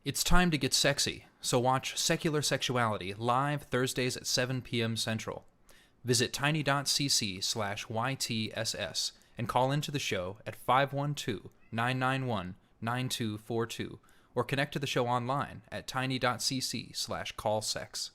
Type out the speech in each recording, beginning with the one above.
It's time to get sexy, so watch Secular Sexuality live Thursdays at 7 p.m. Central. Visit tiny.cc/YTSS and call into the show at 512-991-9242 or connect to the show online at tiny.cc/callsex.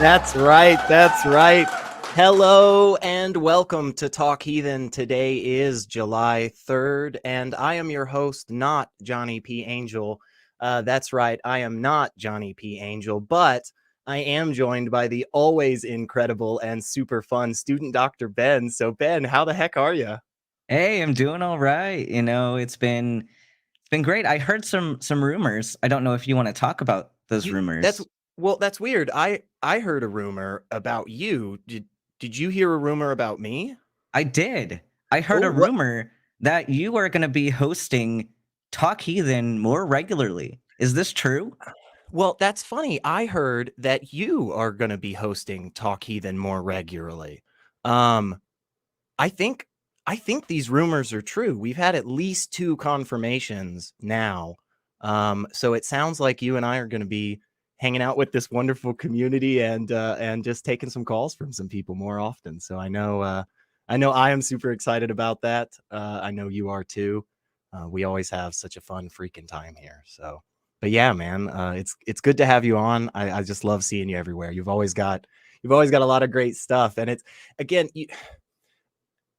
That's right. That's right. Hello and welcome to Talk Heathen. Today is July 3rd, and I am your host, not Johnny P. Angel. That's right. I am not Johnny P. Angel, but I am joined by the always incredible and super fun student Dr. Ben. So, Ben, how the heck are you? Hey, I'm doing all right. It's been great. I heard some rumors. I don't know if you want to talk about those That's rumors. that's weird. I heard a rumor about you. Did you hear a rumor about me? I did. I heard Oh, a what? rumor that you are going to be hosting Talk Heathen more regularly. Is this true? Well, that's funny. I heard that you are going to be hosting Talk Heathen more regularly. Um, I think I think these rumors are true. We've had at least two confirmations now. So it sounds like you and I are going to be hanging out with this wonderful community and just taking some calls from some people more often. So I know I am super excited about that. I know you are too. We always have such a fun freaking time here. So, but yeah, man, it's good to have you on. I just love seeing you everywhere. You've always got a lot of great stuff, and it's again.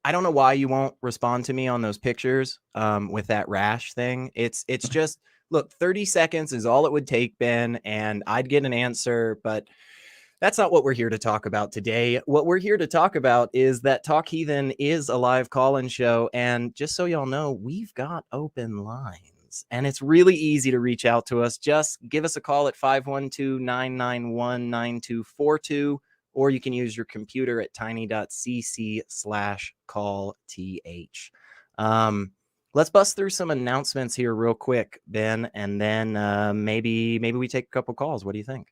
I don't know why you won't respond to me on those pictures with that rash thing. It's just look, 30 seconds is all it would take, Ben, and I'd get an answer, but that's not what we're here to talk about today. What we're here to talk about is that Talk Heathen is a live call-in show, and just so y'all know, we've got open lines. And it's really easy to reach out to us. Just give us a call at 512-991-9242, or you can use your computer at tiny.cc/callth. Let's bust through some announcements here real quick, Ben, and then maybe we take a couple calls. What do you think?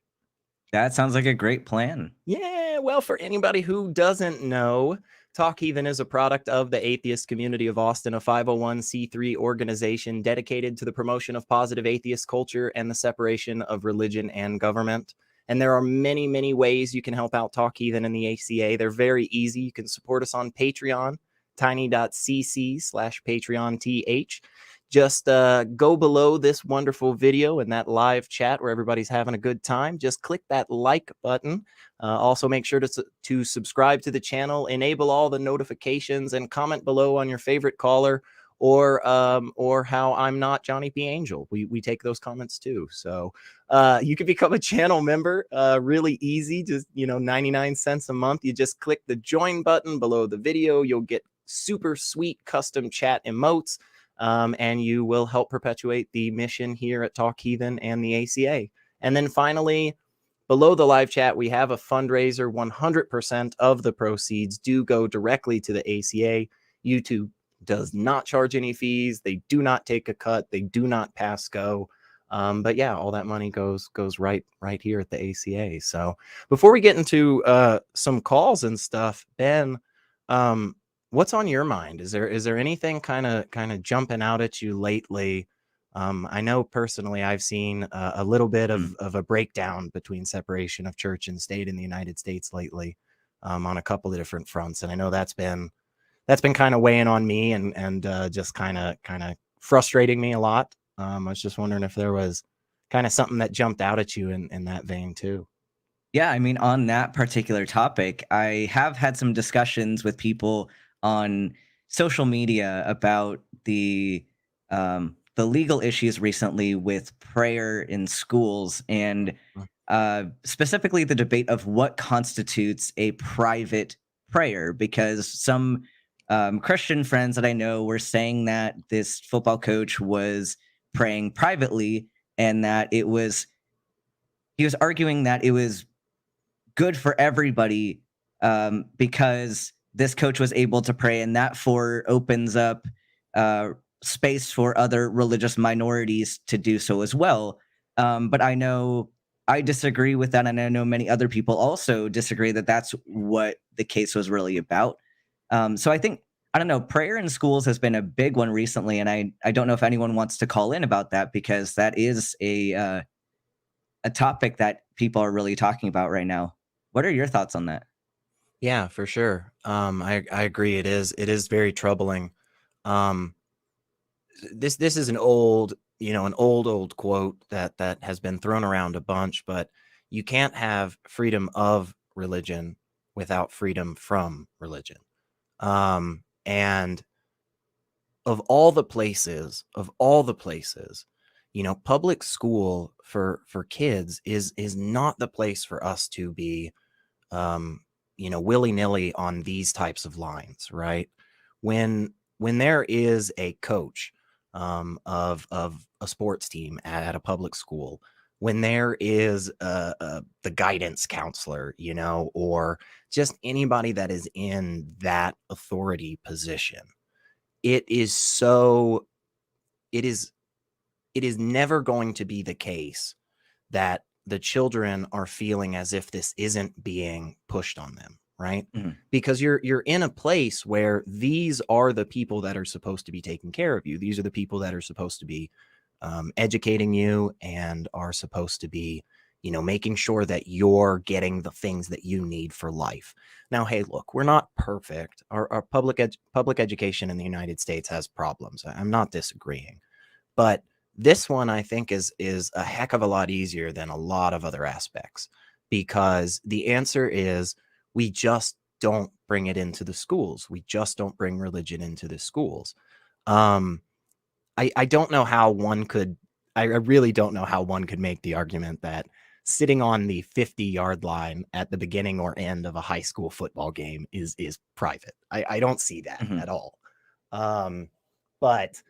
That sounds like a great plan. Yeah, well, for anybody who doesn't know, Talk Heathen is a product of the atheist community of Austin, a 501c3 organization dedicated to the promotion of positive atheist culture and the separation of religion and government. And there are many, many ways you can help out Talk Heathen and the ACA. They're very easy. You can support us on Patreon, tiny.cc/PatreonTH. Just go below this wonderful video in that live chat where everybody's having a good time. Just click that like button. Also, make sure to subscribe to the channel, enable all the notifications, and comment below on your favorite caller or how I'm not Johnny P. Angel. We take those comments too. So you can become a channel member. Really easy. Just 99 cents a month. You just click the join button below the video. You'll get super sweet custom chat emotes. And you will help perpetuate the mission here at Talk Heathen and the ACA. And then finally, below the live chat, we have a fundraiser. 100% of the proceeds do go directly to the ACA. YouTube does not charge any fees. They do not take a cut. They do not pass go. But yeah, all that money goes right here at the ACA. So before we get into some calls and stuff, Ben, what's on your mind? Is there anything kind of jumping out at you lately? I know personally I've seen a little bit of a breakdown between separation of church and state in the United States lately, on a couple of different fronts, and I know that's been kind of weighing on me and just kind of frustrating me a lot. I was just wondering if there was kind of something that jumped out at you in that vein too. Yeah, I mean, on that particular topic, I have had some discussions with people on social media about the legal issues recently with prayer in schools, and specifically the debate of what constitutes a private prayer, because some Christian friends that I know were saying that this football coach was praying privately, and that he was arguing that it was good for everybody, because this coach was able to pray, and that opens up uh, space for other religious minorities to do so as well. But I know I disagree with that, and I know many other people also disagree that that's what the case was really about. So I think, I don't know, prayer in schools has been a big one recently, and I don't know if anyone wants to call in about that, because that is a topic that people are really talking about right now. What are your thoughts on that? Yeah, for sure. I agree. It is very troubling. Um, this is an old, an old quote that has been thrown around a bunch, but you can't have freedom of religion without freedom from religion. And of all the places, public school for kids is not the place for us to be, um, willy-nilly on these types of lines, right? When there is a coach, of a sports team at a public school, when there is the guidance counselor, or just anybody that is in that authority position, it is so it is it is never going to be the case that the children are feeling as if this isn't being pushed on them, right? Mhm. Because you're in a place where these are the people that are supposed to be taking care of you. These are the people that are supposed to be, educating you, and are supposed to be, making sure that you're getting the things that you need for life. Now, hey, look, we're not perfect. Our public education in the United States has problems. I'm not disagreeing, but this one, I think, is a heck of a lot easier than a lot of other aspects, because the answer is we just don't bring it into the schools. We just don't bring religion into the schools. Um, I don't know how one could. I really don't know how one could make the argument that sitting on the 50-yard line at the beginning or end of a high school football game is private. I don't see that Mhm. at all. But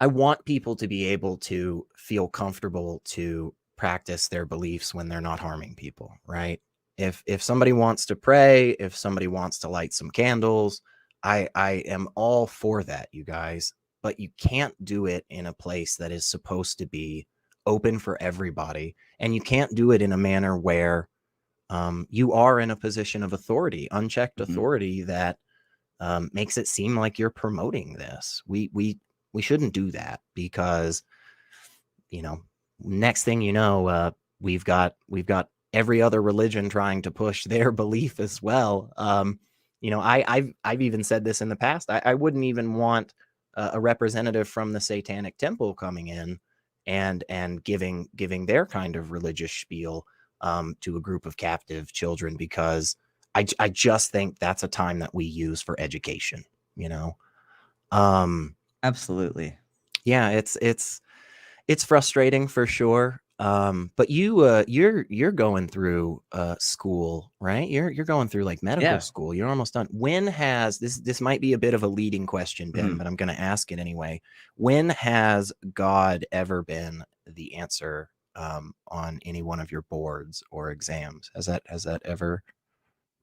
I want people to be able to feel comfortable to practice their beliefs when they're not harming people, right? If somebody wants to pray, if somebody wants to light some candles, I am all for that, you guys. But you can't do it in a place that is supposed to be open for everybody, and you can't do it in a manner where, you are in a position of authority, unchecked Mhm. authority, that, makes it seem like you're promoting this. We shouldn't do that, because, you know, next thing you know, we've got every other religion trying to push their belief as well. I've even said this in the past. I wouldn't even want a representative from the Satanic Temple coming in and giving their kind of religious spiel, to a group of captive children, because I just think that's a time that we use for education. You know, um, Absolutely. yeah, it's frustrating for sure. But you're going through school, right? You're going through like medical Yeah. school. You're almost done. When has this might be a bit of a leading question, Ben, Mhm. but I'm going to ask it anyway. When has God ever been the answer, on any one of your boards or exams? Has that ever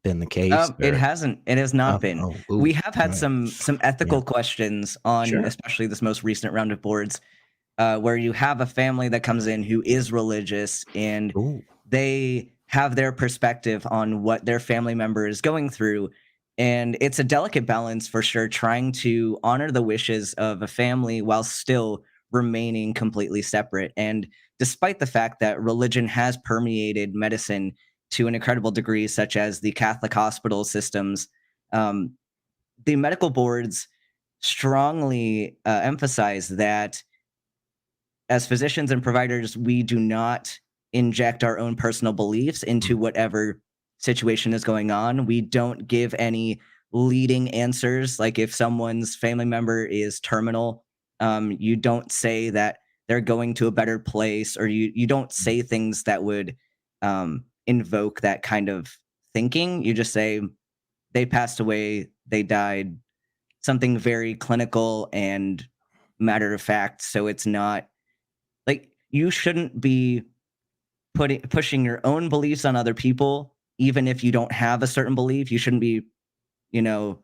been the case? It Or hasn't. It has not been. ooh, We have had all right. some Yeah, ethical questions on, sure. especially this most recent round of boards, where you have a family that comes in who is religious, and Ooh. they have their perspective on what their family member is going through. And it's a delicate balance for sure, trying to honor the wishes of a family while still remaining completely separate. And despite the fact that religion has permeated medicine to an incredible degree, such as the Catholic hospital systems, um, the medical boards strongly emphasize that as physicians and providers, we do not inject our own personal beliefs into Mm, whatever situation is going on. We don't give any leading answers. Like if someone's family member is terminal, you don't say that they're going to a better place, or you don't say things that would invoke that kind of thinking. You just say they passed away, they died, something very clinical and matter of fact. So it's not like you shouldn't be pushing your own beliefs on other people, even if you don't have a certain belief. You shouldn't be, you know,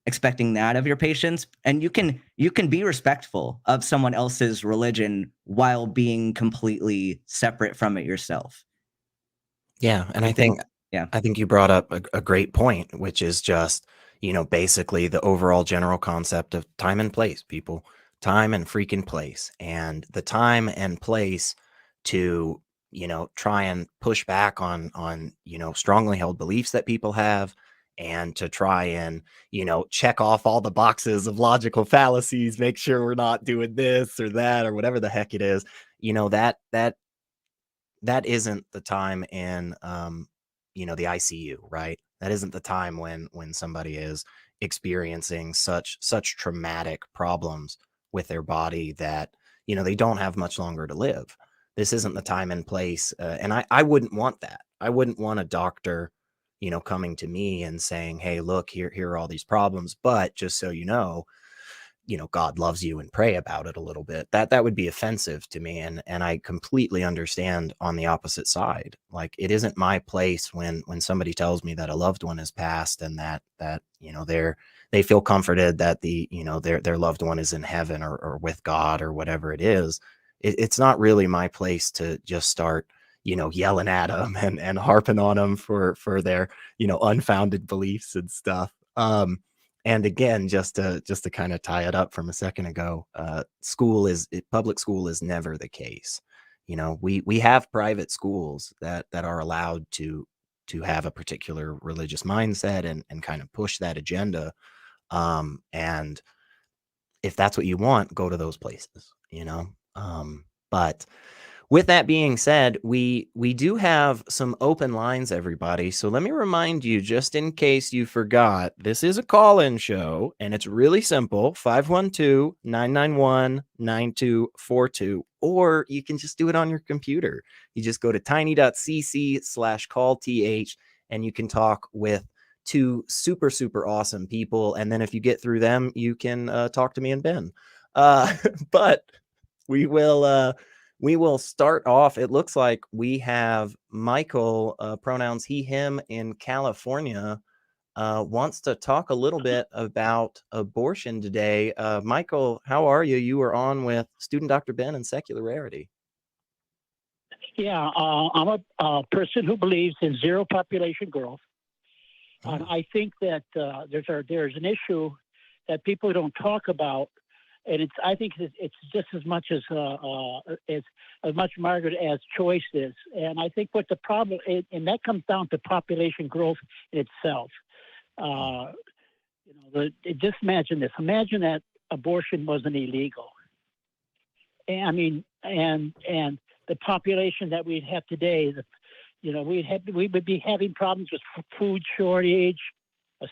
expecting that of your patients. And you can be respectful of someone else's religion while being completely separate from it yourself. Yeah, and I think you brought up a great point, which is just, basically the overall general concept of time and place, people. Time and freaking place. And the time and place to, try and push back on strongly held beliefs that people have, and to try and, check off all the boxes of logical fallacies, make sure we're not doing this or that or whatever the heck it is. That isn't the time in the ICU, right? That isn't the time when somebody is experiencing such traumatic problems with their body that they don't have much longer to live. This isn't the time and place, and I wouldn't want that. I wouldn't want a doctor coming to me and saying, hey, look, here are all these problems, but just so you know, God loves you, and pray about it a little bit. That would be offensive to me. And I completely understand on the opposite side. Like, it isn't my place when somebody tells me that a loved one has passed, and that they feel comforted that their loved one is in heaven or with God or whatever it is. It's not really my place to just start yelling at them and harping on them for their unfounded beliefs and stuff. And again, just to kind of tie it up from a second ago, public school is never the case. We have private schools that are allowed to have a particular religious mindset and kind of push that agenda. And if that's what you want, go to those places, but with that being said, we do have some open lines, everybody. So let me remind you, just in case you forgot, this is a call-in show, and it's really simple, 512-991-9242, or you can just do it on your computer. You just go to tiny.cc/callth, and you can talk with two super, super awesome people. And then if you get through them, you can talk to me and Ben. But we will start off. It looks like we have Michael, pronouns he, him, in California, wants to talk a little bit about abortion today. Michael, how are you? You are on with Student Dr. Ben and Secular Rarity. Yeah, I'm a person who believes in zero population growth. And I think that there's an issue that people don't talk about. And I think it's just as much Margaret as choice is. And I think what the problem is, and that comes down to population growth in itself. Just imagine this. Imagine that abortion wasn't illegal. And the population that we'd have today, we would be having problems with food shortage,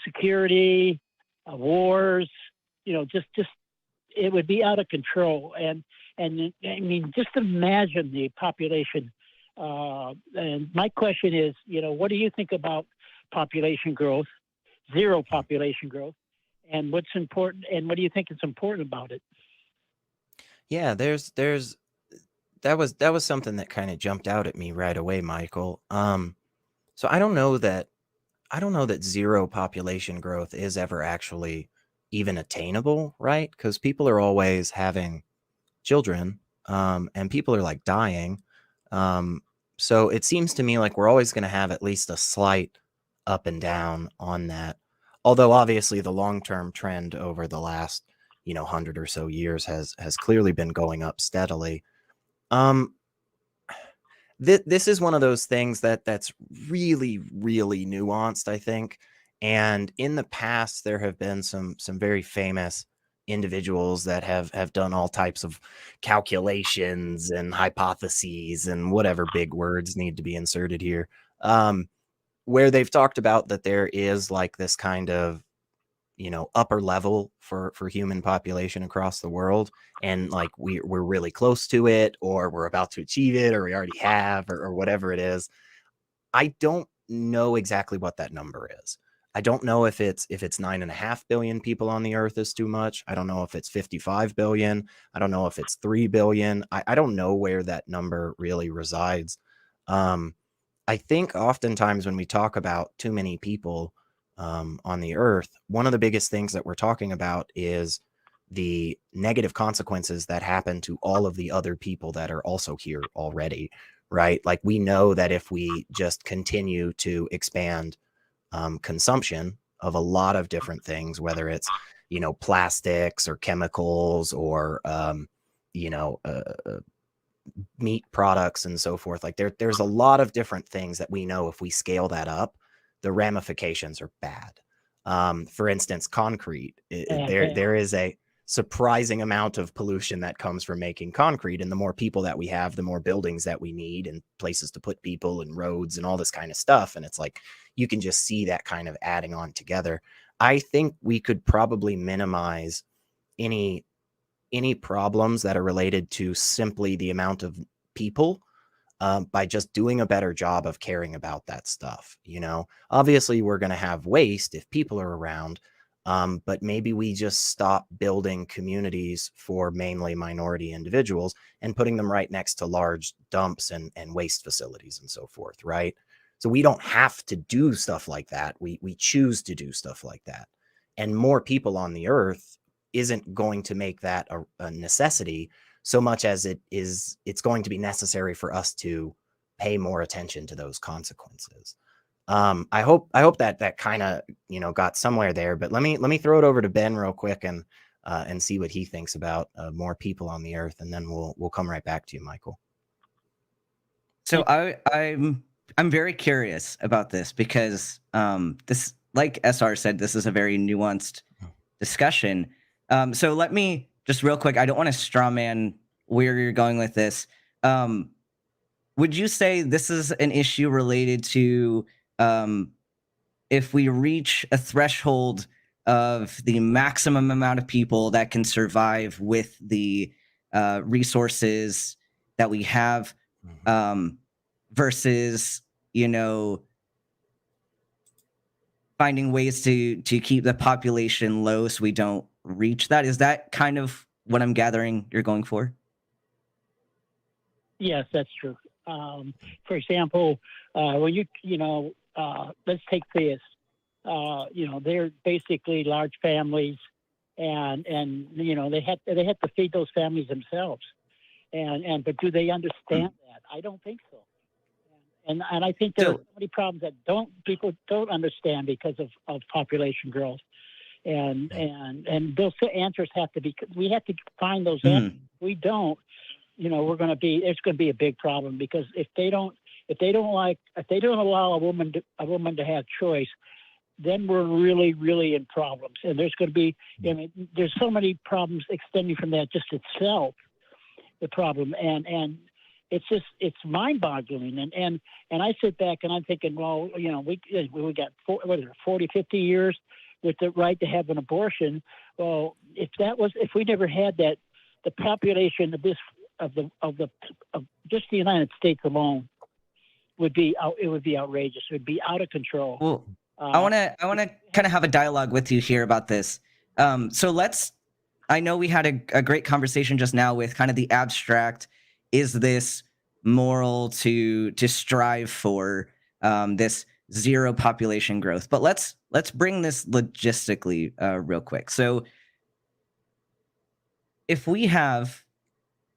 security, wars. Just it would be out of control. And I mean, just imagine the population. And my question is, what do you think about population growth, zero population growth, and what's important, and what do you think is important about it? Yeah, that was something that kind of jumped out at me right away, Michael. So I don't know that zero population growth is ever actually even attainable, right? Because people are always having children, and people are like dying. So it seems to me like we're always going to have at least a slight up and down on that. Although obviously the long-term trend over the last 100 or so years has clearly been going up steadily. This is one of those things that's really, really nuanced, I think. And in the past, there have been some very famous individuals that have done all types of calculations and hypotheses and whatever big words need to be inserted here, where they've talked about that there is like this kind of upper level for human population across the world, and like we're really close to it, or we're about to achieve it, or we already have, or whatever it is. I don't know exactly what that number is. I don't know if it's 9.5 billion people on the earth is too much. I don't know if it's 55 billion. I don't know if it's 3 billion. I don't know where that number really resides. I think oftentimes when we talk about too many people on the earth, one of the biggest things that we're talking about is the negative consequences that happen to all of the other people that are also here already, right? Like, we know that if we just continue to expand consumption of a lot of different things, whether it's, plastics or chemicals or, you know, uh, meat products and so forth. Like, there's a lot of different things that we know if we scale that up, the ramifications are bad. For instance, concrete. There is a surprising amount of pollution that comes from making concrete, and the more people that we have, the more buildings that we need and places to put people and roads and all this kind of stuff. And it's like, you can just see that kind of adding on together. I think we could probably minimize any problems that are related to simply the amount of people by just doing a better job of caring about that stuff. Obviously we're going to have waste if people are around, but maybe we just stop building communities for mainly minority individuals and putting them right next to large dumps and waste facilities and so forth, right? So we don't have to do stuff like that. We choose to do stuff like that. And more people on the earth isn't going to make that a necessity so much as it's going to be necessary for us to pay more attention to those consequences. I hope that kind of, got somewhere there, but let me throw it over to Ben real quick and see what he thinks about more people on the earth. And then we'll come right back to you, Michael. So I'm very curious about this because this, like SR said, this is a very nuanced discussion. So let me just real quick, I don't want to straw man where you're going with this. Would you say this is an issue related to if we reach a threshold of the maximum amount of people that can survive with the resources that we have, versus, finding ways to keep the population low so we don't reach that? Is that kind of what I'm gathering you're going for? Yes, that's true. For example, when let's take theists. They're basically large families, and they have to feed those families themselves. But do they understand that? I don't think so. And I think there are so many problems that people don't understand because of population growth. And those answers we have to find those answers. If we don't, there's going to be a big problem, because if they don't allow a woman to have choice, then we're really, really in problems. And there's going to be, there's so many problems extending from that just itself, the problem. And it's mind-boggling. And I sit back and I'm thinking, well, we got 40, 50 years with the right to have an abortion. Well, if we never had that, the population of just the United States alone would be outrageous. It would be out of control. Well, I want to kind of have a dialogue with you here about this. I know we had a great conversation just now with kind of the abstract. Is this moral to strive for this zero population growth? But let's bring this logistically real quick. So if we have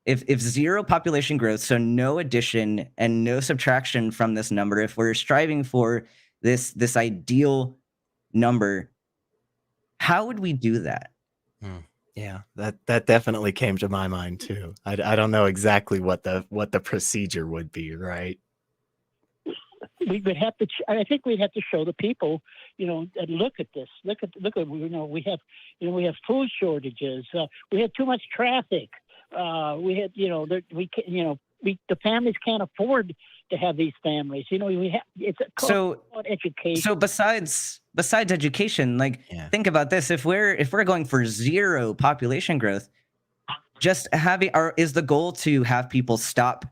if zero population growth, so no addition and no subtraction from this number, if we're striving for this ideal number, how would we do that? Yeah, that definitely came to my mind too. I don't know exactly what the procedure would be, right? We would have to. I think we'd have to show the people, and look at this. Look at. We have food shortages. We have too much traffic. We had, we the families can't afford to have these families. You know, it's So education. So besides education, like Yeah. think about this: if we're going for zero population growth, just is the goal to have people stop,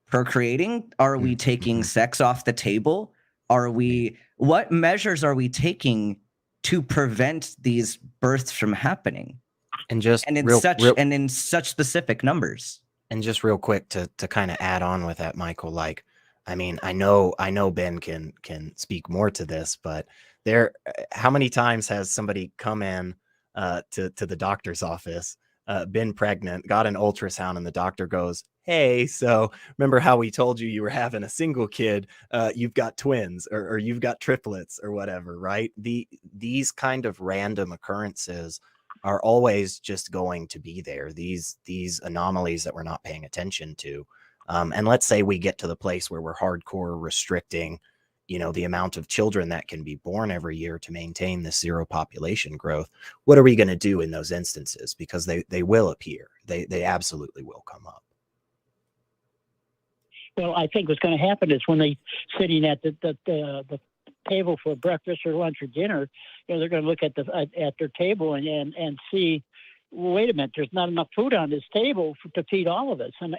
procreating? Are we taking Mhm. sex off the table? What measures are we taking to prevent these births from happening? And just And in real such specific numbers. And just real quick to kind of add on with that, Michael, like, I mean, I know Ben can speak more to this, but how many times has somebody come in to the doctor's office, been pregnant, got an ultrasound, and the doctor goes, "Hey, so remember how we told you were having a single kid? You've got twins, or you've got triplets, or whatever," right? These kind of random occurrences are always just going to be there. These anomalies that we're not paying attention to. And let's say we get to the place where we're hardcore restricting, the amount of children that can be born every year to maintain this zero population growth. What are we going to do in those instances? Because they will appear. They absolutely will come up. Well, I think what's going to happen is when they sitting at the table for breakfast or lunch or dinner, they're going to look at their table and see, well, wait a minute, there's not enough food on this table to feed all of us, and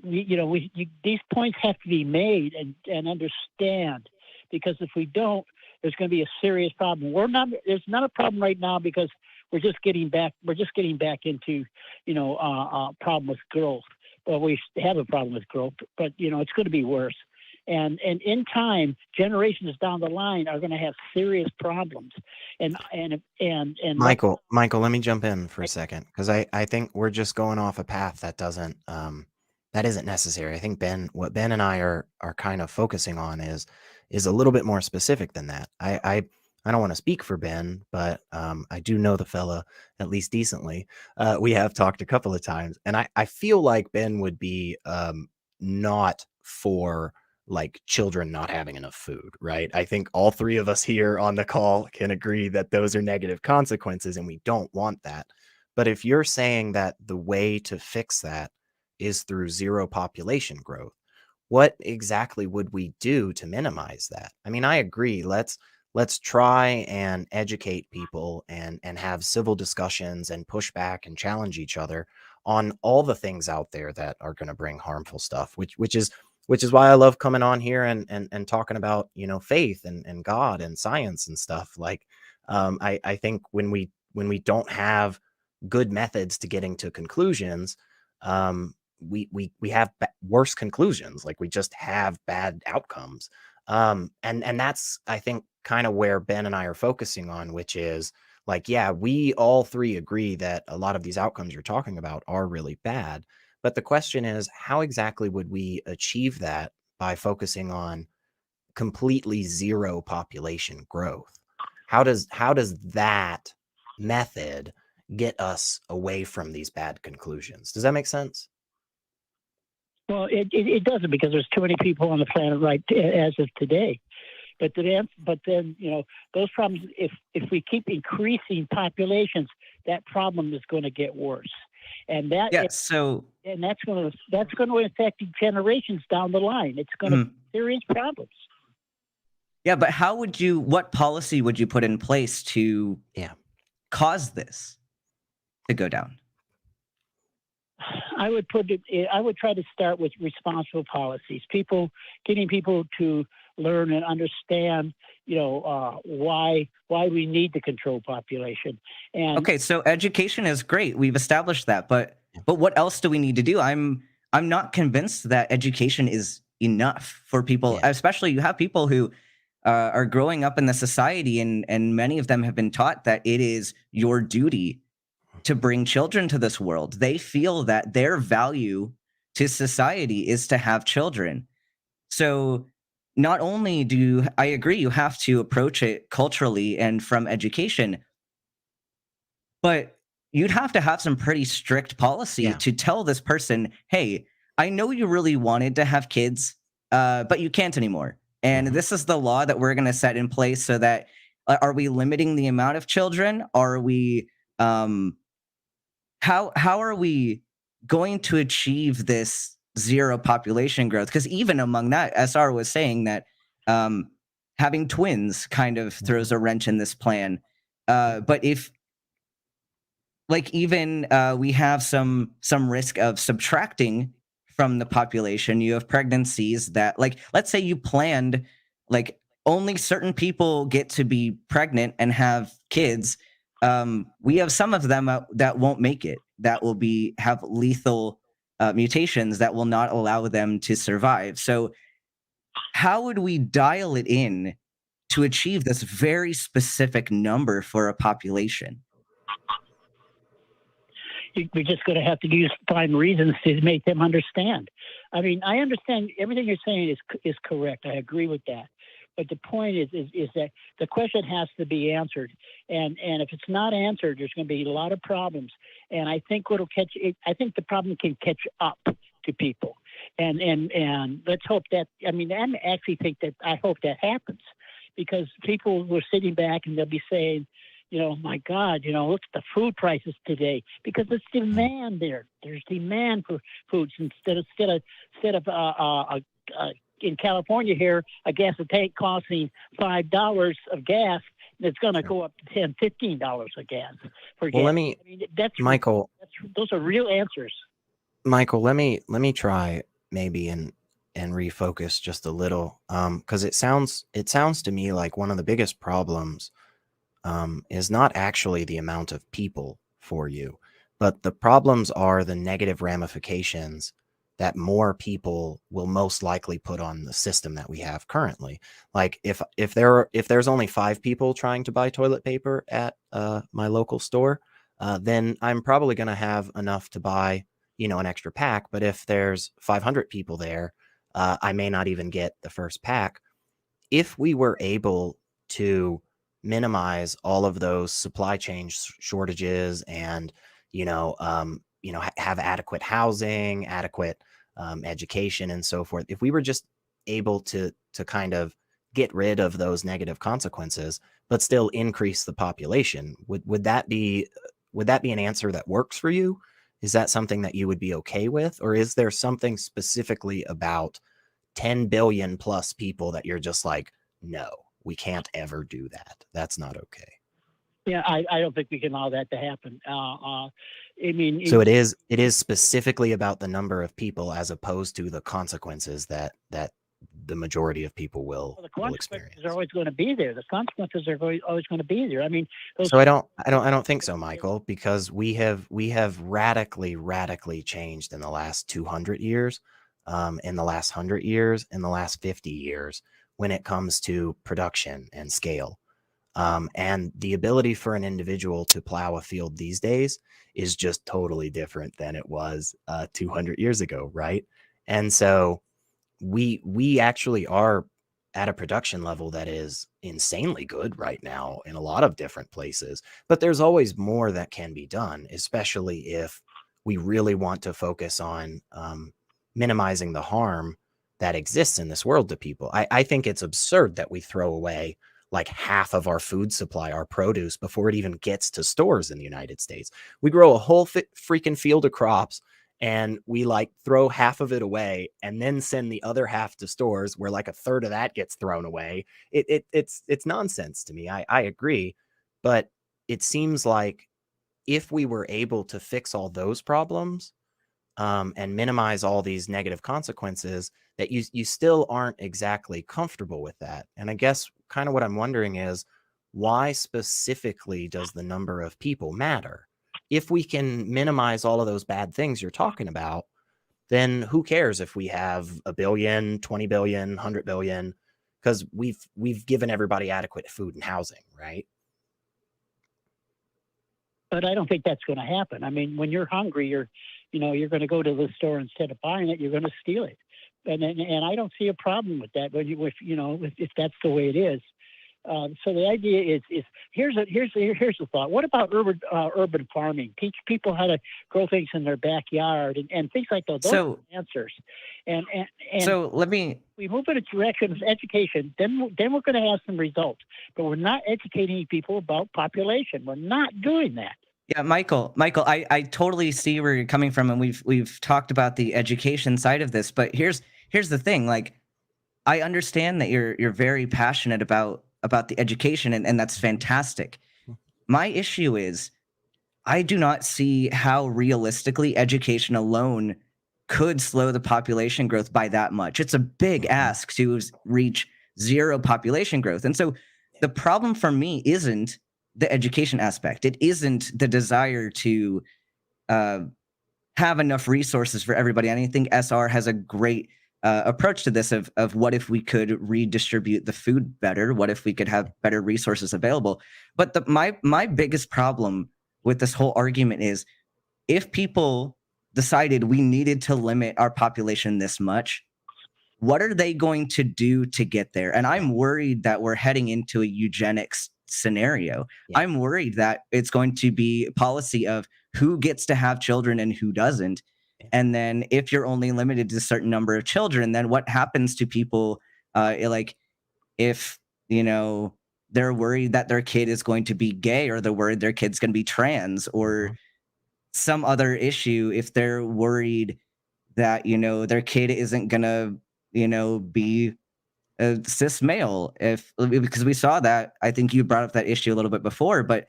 these points have to be made and understand, because if we don't, there's going to be a serious problem. There's not a problem right now because we're just getting back into a problem with growth. Well, we have a problem with growth, but it's going to be worse. And in time, generations down the line are going to have serious problems. And Michael, let me jump in for a second, because I think we're just going off a path that isn't necessary. I think what Ben and I are kind of focusing on is a little bit more specific than that. I don't want to speak for Ben, but I do know the fella at least decently. We have talked a couple of times, and I feel like Ben would be not for like children not having enough food, right? I think all three of us here on the call can agree that those are negative consequences and we don't want that. But if you're saying that the way to fix that is through zero population growth, what exactly would we do to minimize that? I mean, I agree. Let's try and educate people and have civil discussions and push back and challenge each other on all the things out there that are going to bring harmful stuff, which is why I love coming on here and talking about, faith and God and science and stuff. Like, I think when we don't have good methods to getting to conclusions, we have worse conclusions. Like, we just have bad outcomes. And that's, I think, kind of where Ben and I are focusing on, which is like, yeah, we all three agree that a lot of these outcomes you're talking about are really bad. But the question is, how exactly would we achieve that by focusing on completely zero population growth? How does that method get us away from these bad conclusions? Does that make sense? Well, it doesn't, because there's too many people on the planet right as of today. But then those problems. If we keep increasing populations, that problem is going to get worse, and that that's going to affect generations down the line. It's going to be serious problems. Yeah, but what policy would you put in place to cause this to go down? I would try to start with responsible policies. Getting people to learn and understand, why we need to control population. And okay, so education is great. We've established that, but what else do we need to do? I'm not convinced that education is enough for people. Especially, you have people who are growing up in the society, and many of them have been taught that it is your duty to bring children to this world. They feel that their value to society is to have children. So not only I agree you have to approach it culturally and from education, but you'd have to have some pretty strict policy to tell this person, hey, I know you really wanted to have kids, but you can't anymore. And this is the law that we're going to set in place so that, are we limiting the amount of children? Are we, how are we going to achieve this zero population growth? Because even among that, SR was saying that having twins kind of throws a wrench in this plan. But if even we have some risk of subtracting from the population, you have pregnancies that, let's say you planned only certain people get to be pregnant and have kids. We have some of them that won't make it, that will have lethal mutations that will not allow them to survive. So how would we dial it in to achieve this very specific number for a population? We're just going to have to find reasons to make them understand. I mean, I understand everything you're saying is correct. I agree with that. But the point is that the question has to be answered, and if it's not answered, there's going to be a lot of problems. And I think I think the problem can catch up to people. And let's hope that. I mean, I actually think that I hope that happens, because people were sitting back and they'll be saying, my God, look at the food prices today, because it's demand there. There's demand for foods instead of in California here, a gas tank costing $5 of gas, it's going to go up to $10, $15 a gas for gas. Let me, Michael. Those are real answers. Michael, let me try maybe and refocus just a little, because it sounds to me like one of the biggest problems is not actually the amount of people for you, but the problems are the negative ramifications that more people will most likely put on the system that we have currently. Like if there's only 5 people trying to buy toilet paper at my local store, then I'm probably going to have enough to buy, an extra pack. But if there's 500 people there, I may not even get the first pack. If we were able to minimize all of those supply chain shortages and, have adequate housing, adequate education and so forth, if we were just able to kind of get rid of those negative consequences, but still increase the population, would that be an answer that works for you? Is that something that you would be okay with? Or is there something specifically about 10 billion plus people that you're just like, no, we can't ever do that? That's not okay. Yeah, I don't think we can allow that to happen. So it is specifically about the number of people as opposed to the consequences that the majority of people will experience. The consequences are always going to be there. The consequences are always going to be there. I mean, so I don't think so, Michael, because we have radically changed in the last 200 years, in the last 100 years, in the last 50 years when it comes to production and scale. And the ability for an individual to plow a field these days is just totally different than it was 200 years ago, right? And so we actually are at a production level that is insanely good right now in a lot of different places, but there's always more that can be done, especially if we really want to focus on minimizing the harm that exists in this world to people. I think it's absurd that we throw away like half of our food supply, our produce, before it even gets to stores in the United States. We grow a whole freaking field of crops and we like throw half of it away and then send the other half to stores where like a third of that gets thrown away. It's nonsense to me. I agree. But it seems like if we were able to fix all those problems and minimize all these negative consequences, that you still aren't exactly comfortable with that. And I guess kind of what I'm wondering is, why specifically does the number of people matter? If we can minimize all of those bad things you're talking about, then who cares if we have 1 billion, 20 billion, 100 billion, because we've given everybody adequate food and housing, right? But I don't think that's going to happen. I mean, when you're hungry, you're going to go to the store instead of buying it, you're going to steal it. And I don't see a problem with that. But if that's the way it is. So the idea is here's a thought. What about urban farming? Teach people how to grow things in their backyard and things like those. Those are answers. And so let me. We move in a direction of education. Then we're going to have some results. But we're not educating people about population. We're not doing that. Yeah, Michael, I totally see where you're coming from, and we've talked about the education side of this, but here's the thing. Like, I understand that you're very passionate about the education, and that's fantastic. My issue is I do not see how realistically education alone could slow the population growth by that much. It's a big ask to reach zero population growth. And so the problem for me isn't the education aspect. It isn't the desire to uh, have enough resources for everybody. And I think SR has a great approach to this of what if we could redistribute the food better? What if we could have better resources available? But my biggest problem with this whole argument is if people decided we needed to limit our population this much, what are they going to do to get there? And I'm worried that we're heading into a eugenics scenario. Yeah. I'm worried that it's going to be policy of who gets to have children and who doesn't. And then if you're only limited to a certain number of children, then what happens to people like if, they're worried that their kid is going to be gay, or they're worried their kid's going to be trans, or some other issue, if they're worried that, their kid isn't going to, be a cis male, because we saw that. I think you brought up that issue a little bit before, but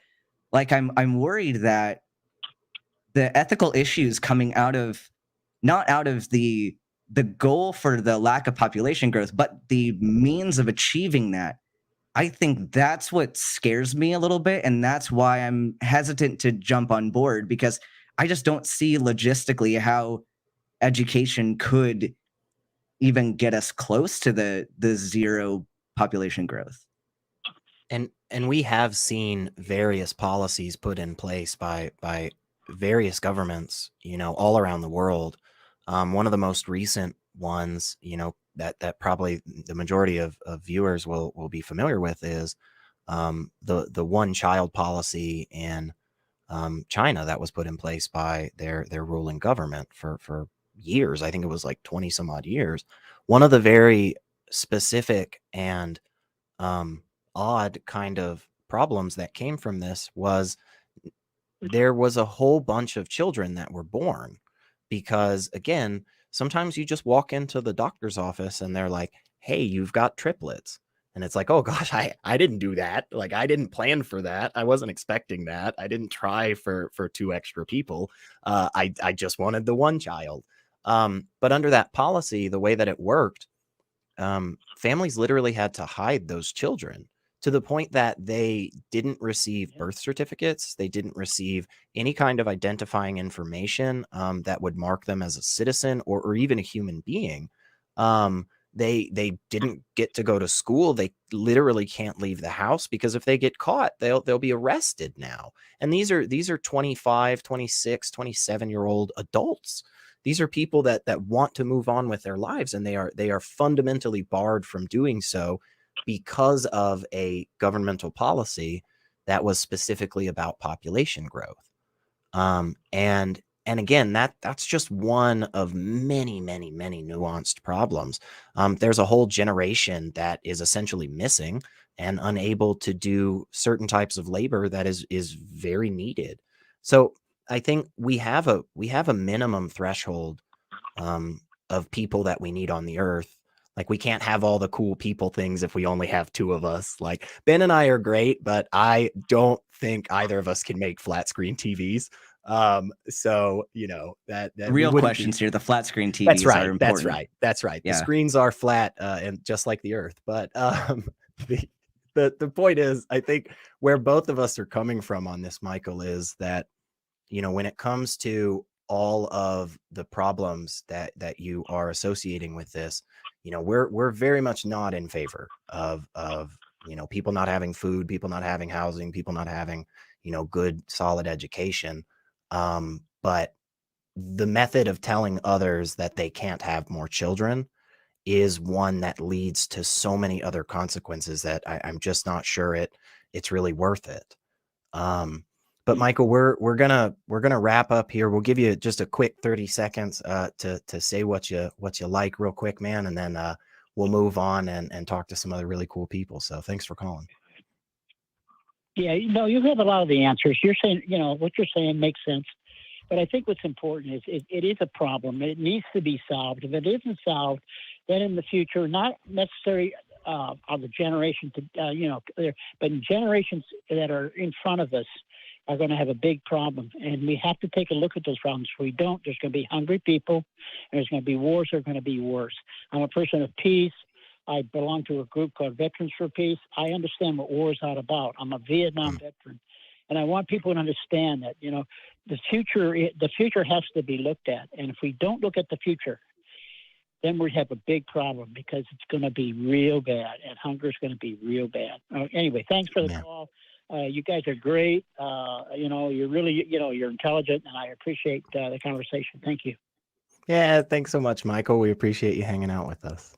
like I'm worried that the ethical issues coming out of not out of the goal for the lack of population growth, but the means of achieving that. I think that's what scares me a little bit, and that's why I'm hesitant to jump on board, because I just don't see logistically how education could even get us close to the zero population growth. And we have seen various policies put in place by various governments, all around the world. One of the most recent ones, that probably the majority of viewers will be familiar with is the one child policy in China that was put in place by their ruling government for years. I think it was like 20 some odd years. One of the very specific and odd kind of problems that came from this was there was a whole bunch of children that were born because, again, sometimes you just walk into the doctor's office and they're like, hey, you've got triplets. And it's like, oh gosh, I didn't do that. Like, I didn't plan for that. I wasn't expecting that. I didn't try for 2 extra people. I just wanted the one child. But under that policy, the way that it worked, families literally had to hide those children to the point that they didn't receive birth certificates. They didn't receive any kind of identifying information that would mark them as a citizen or even a human being. They didn't get to go to school. They literally can't leave the house because if they get caught, they'll be arrested now. And these are 25, 26, 27-year-old adults. These are people that want to move on with their lives, and they are fundamentally barred from doing so because of a governmental policy that was specifically about population growth. And again, that's just one of many, many, many nuanced problems. There's a whole generation that is essentially missing and unable to do certain types of labor that is very needed. So I think we have a minimum threshold of people that we need on the earth. Like, we can't have all the cool people things if we only have 2 of us. Like, Ben and I are great, but I don't think either of us can make flat screen TVs. So that Real questions here. The flat screen TVs that's right, are important. That's right. Yeah. The screens are flat and just like the earth. But the point is, I think where both of us are coming from on this, Michael, is that when it comes to all of the problems that you are associating with this, we're very much not in favor of people not having food, people not having housing, people not having good solid education. But the method of telling others that they can't have more children is one that leads to so many other consequences that I'm just not sure it's really worth it. But Michael, we're gonna wrap up here. We'll give you just a quick 30 seconds to say what you like real quick, man, and then we'll move on and talk to some other really cool people. So thanks for calling. Yeah, you have a lot of the answers. You're saying, what you're saying makes sense. But I think what's important is it is a problem. It needs to be solved. If it isn't solved, then in the future, not necessarily of the generation but generations that are in front of us are going to have a big problem. And we have to take a look at those problems. If we don't, there's going to be hungry people, and there's going to be wars that are going to be worse. I'm a person of peace. I belong to a group called Veterans for Peace. I understand what war is all about. I'm a Vietnam veteran. And I want people to understand that, the future has to be looked at. And if we don't look at the future, then we have a big problem, because it's going to be real bad, and hunger is going to be real bad. Anyway, thanks for the call. You guys are great. You're really, you're intelligent, and I appreciate the conversation. Thank you. Yeah, thanks so much, Michael. We appreciate you hanging out with us.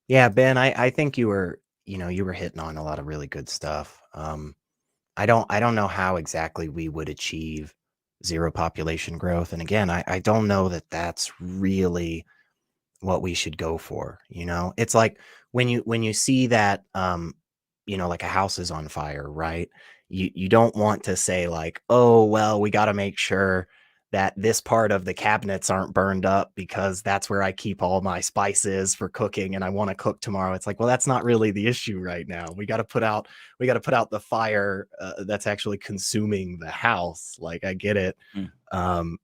Yeah, Ben, I think you were hitting on a lot of really good stuff. I don't know how exactly we would achieve zero population growth. And again, I don't know that that's really what we should go for. It's like when you see that, like a house is on fire, right? You don't want to say like, oh, well, we got to make sure that this part of the cabinets aren't burned up because that's where I keep all my spices for cooking and I want to cook tomorrow. It's like, well, that's not really the issue right now. We got to put out the fire that's actually consuming the house. Like, I get it.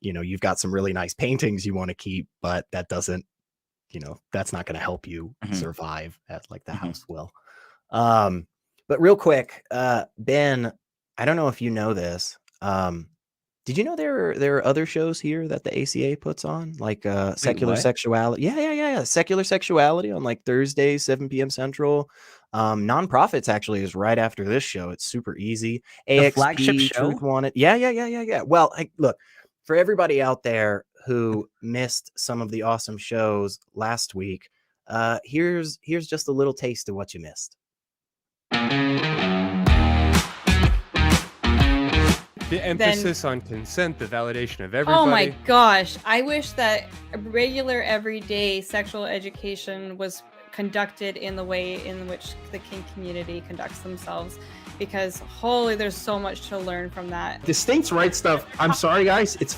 You've got some really nice paintings you want to keep, but that doesn't, that's not going to help you survive as like the house will. But real quick, Ben, I don't know if you know this. Did you know there are other shows here that the ACA puts on, like secular sexuality? Yeah. Secular sexuality on like Thursdays, 7 p.m. Central. Nonprofits actually is right after this show. It's super easy. The flagship show? Truth Wanted. Yeah. Well, look, for everybody out there who missed some of the awesome shows last week, here's just a little taste of what you missed. The emphasis on consent, the validation of everybody. Oh my gosh. I wish that regular everyday sexual education was conducted in the way in which the kink community conducts themselves, because holy, there's so much to learn from that. The states' rights stuff, I'm sorry guys, it's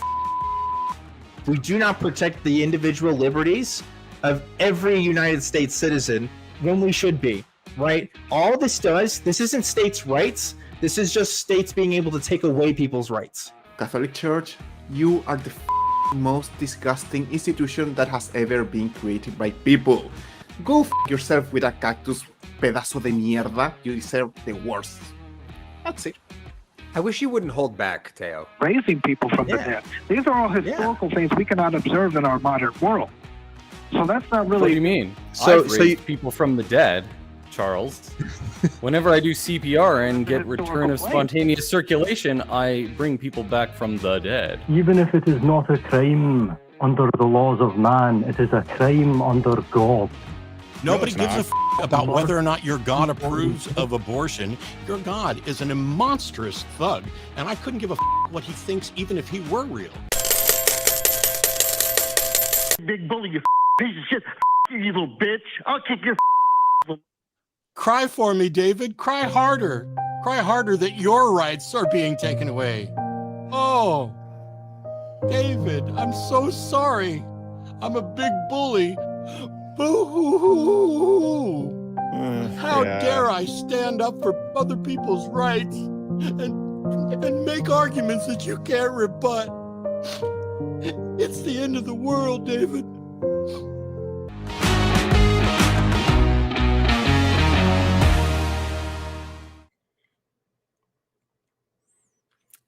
we do not protect the individual liberties of every United States citizen when we should be, right? All this does, this isn't states' rights. This is just states being able to take away people's rights. Catholic Church, you are the most disgusting institution that has ever been created by people. Go yourself with a cactus, pedazo de mierda. You deserve the worst. That's it. I wish you wouldn't hold back, Teo. Raising people from the dead. These are all historical things we cannot observe in our modern world. So that's not really... What do you mean? I've raised people from the dead, Charles. Whenever I do CPR and get return of spontaneous circulation, I bring people back from the dead. Even if it is not a crime under the laws of man, it is a crime under God. Nobody gives a about whether or not your God approves of abortion. Your God is a monstrous thug, and I couldn't give a what he thinks even if he were real. Big bully, you piece of shit, you little bitch. I'll kick your Cry for me, David. Cry harder. Cry harder that your rights are being taken away. Oh, David, I'm so sorry. I'm a big bully. Boo-hoo-hoo. How dare I stand up for other people's rights and make arguments that you can't rebut. It's the end of the world, David.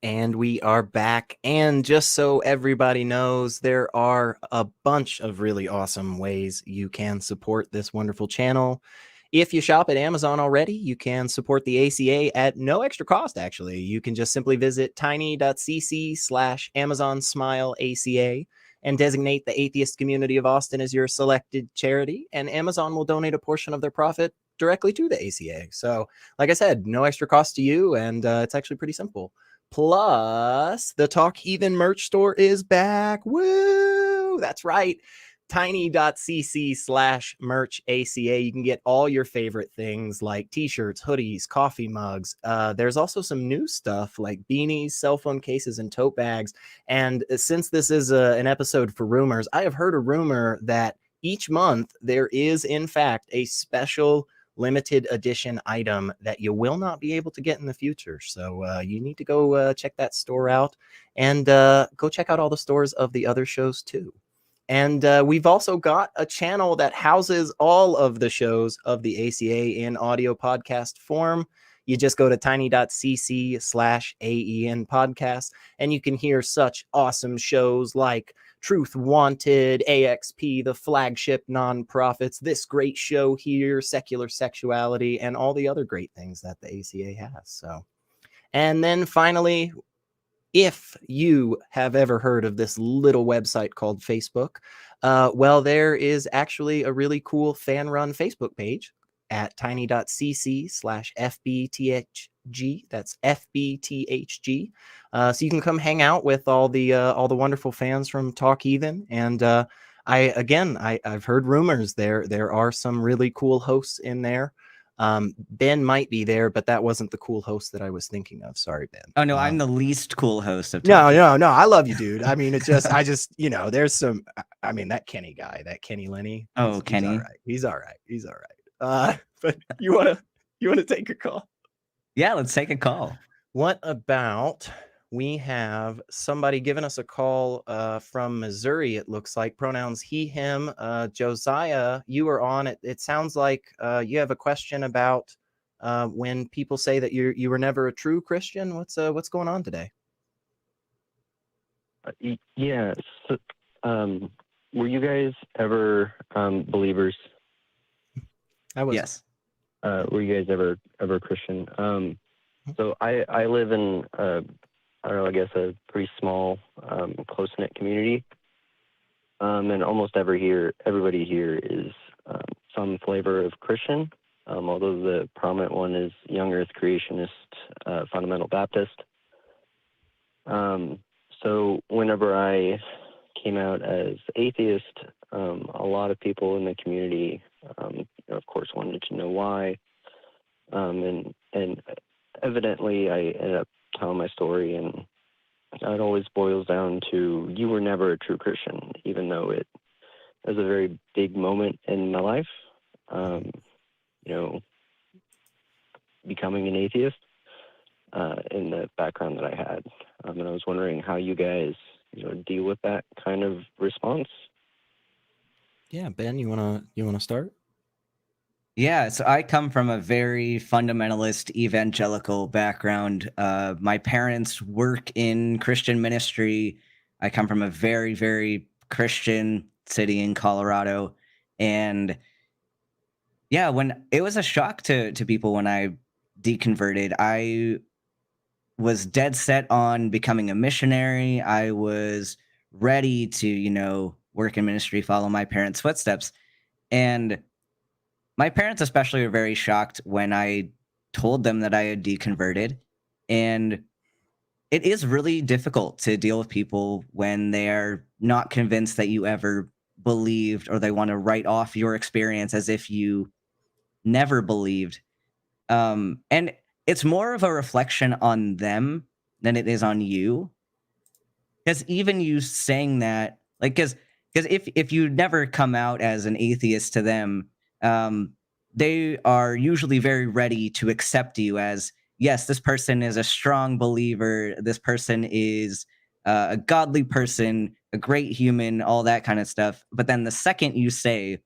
And we are back. And just so everybody knows, there are a bunch of really awesome ways you can support this wonderful channel. If you shop at Amazon already, you can support the ACA at no extra cost, actually. You can just simply visit tiny.cc/AmazonSmileACA and designate the Atheist Community of Austin as your selected charity, and Amazon will donate a portion of their profit directly to the ACA. So, like I said, no extra cost to you, and it's actually pretty simple. Plus, the Talk Heathen merch store is back. Woo! That's right. tiny.cc/merch ACA. You can get all your favorite things like t-shirts, hoodies, coffee mugs. There's also some new stuff like beanies, cell phone cases, and tote bags. And since this is an episode for rumors, I have heard a rumor that each month there is, in fact, a special limited edition item that you will not be able to get in the future. So you need to go check that store out, and go check out all the stores of the other shows too. And we've also got a channel that houses all of the shows of the ACA in audio podcast form. You just go to tiny.cc/AEN podcast, and you can hear such awesome shows like Truth Wanted, AXP, the flagship nonprofits, this great show here, Secular Sexuality, and all the other great things that the ACA has. So, and then finally, if you have ever heard of this little website called Facebook, well, there is actually a really cool fan-run Facebook page at tiny.cc/FBTHG. That's FBTHG. So you can come hang out with all the wonderful fans from Talk Heathen. And I've heard rumors there are some really cool hosts in there. Ben might be there, but that wasn't the cool host that I was thinking of. Sorry, Ben. Oh no, I'm the least cool host of No. I love you, dude. I mean, I just, there's some. I mean, that Kenny guy, that Kenny Lenny. Kenny. He's all right. But you wanna take a call? Yeah, let's take a call. What about we have somebody giving us a call from Missouri? It looks like pronouns he, him. Josiah, you are on it. It sounds like you have a question about when people say that you were never a true Christian. What's going on today? Yeah. So, were you guys ever believers? I was. Yes. Were you guys ever Christian? So I live in I don't know, I guess a pretty small, close-knit community. And almost everybody here is some flavor of Christian, although the prominent one is Young Earth Creationist, Fundamental Baptist. So whenever I came out as atheist, a lot of people in the community, of course, wanted to know why. And evidently, I ended up telling my story, and it always boils down to you were never a true Christian, even though it was a very big moment in my life, becoming an atheist in the background that I had. And I was wondering how you guys deal with that kind of response. Yeah, Ben, you wanna start? Yeah, so I come from a very fundamentalist evangelical background. My parents work in Christian ministry. I come from a very, very Christian city in Colorado. And yeah, when it was a shock to people when I deconverted, I was dead set on becoming a missionary. I was ready to, work in ministry, follow my parents' footsteps. And my parents especially were very shocked when I told them that I had deconverted. And it is really difficult to deal with people when they're not convinced that you ever believed, or they want to write off your experience as if you never believed. And it's more of a reflection on them than it is on you. Because even you saying that, like, because if you never come out as an atheist to them, they are usually very ready to accept you as, yes, this person is a strong believer. This person is a godly person, a great human, all that kind of stuff. But then the second you say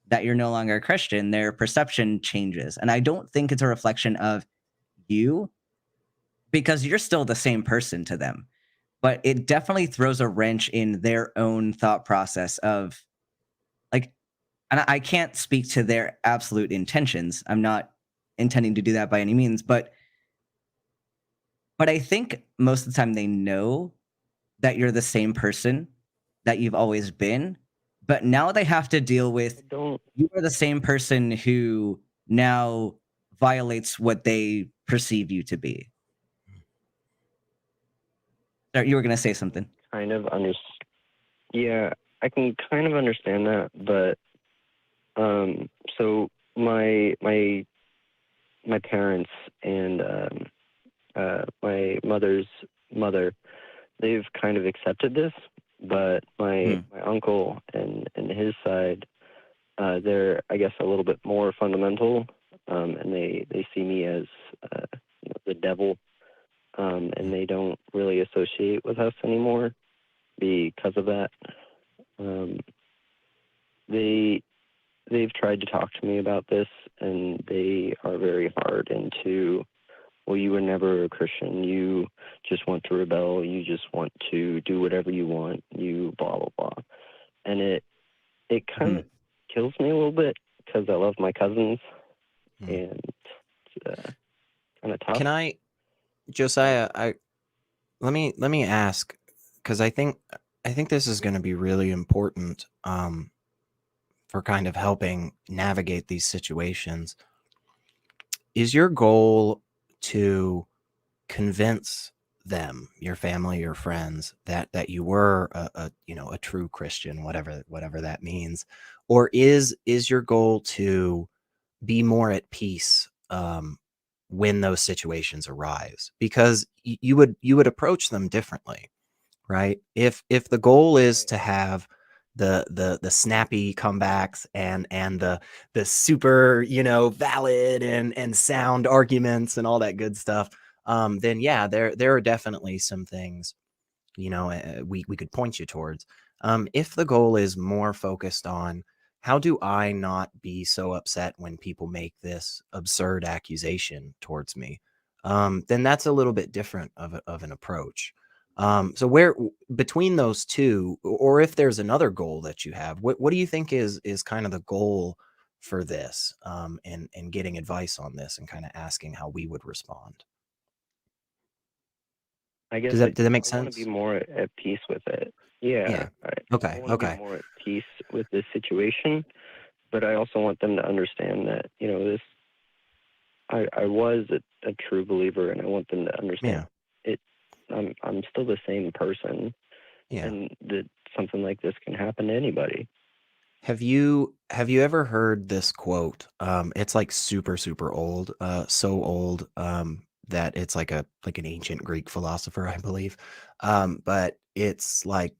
that you're no longer a Christian, their perception changes. And I don't think it's a reflection of you, because you're still the same person to them. But it definitely throws a wrench in their own thought process of, like, and I can't speak to their absolute intentions. I'm not intending to do that by any means, but I think most of the time they know that you're the same person that you've always been, but now they have to deal with you are the same person who now violates what they perceive you to be. You were going to say something. Kind of yeah, I can kind of understand that, but so my parents and my mother's mother, they've kind of accepted this, but my uncle and his side, they're, I guess, a little bit more fundamental, and they see me as the devil, and they don't really associate with us anymore because of that. They've tried to talk to me about this, and they are very hard into, well, you were never a Christian. You just want to rebel. You just want to do whatever you want. You blah, blah, blah. And it kind of kills me a little bit because I love my cousins, and it's kind of tough. Can I, Josiah, let me ask, because I think this is going to be really important for kind of helping navigate these situations. Is your goal to convince them, your family, your friends, that you were a true Christian, whatever that means, or is your goal to be more at peace when those situations arise? Because you would approach them differently, right? If the goal is to have the snappy comebacks and the super valid and sound arguments and all that good stuff, then yeah, there are definitely some things we could point you towards. If the goal is more focused on how do I not be so upset when people make this absurd accusation towards me, then that's a little bit different of an approach. So where between those two, or if there's another goal that you have, what do you think is kind of the goal for this, and getting advice on this and kind of asking how we would respond? I guess Does that make I want sense? to be more at peace with it. Yeah. I Okay. want to be more at peace with this situation, but I also want them to understand that this. I was a true believer, and I want them to understand it. I'm still the same person, and that something like this can happen to anybody. Have you ever heard this quote? It's like super, super old, so old that it's like an ancient Greek philosopher, I believe. But it's like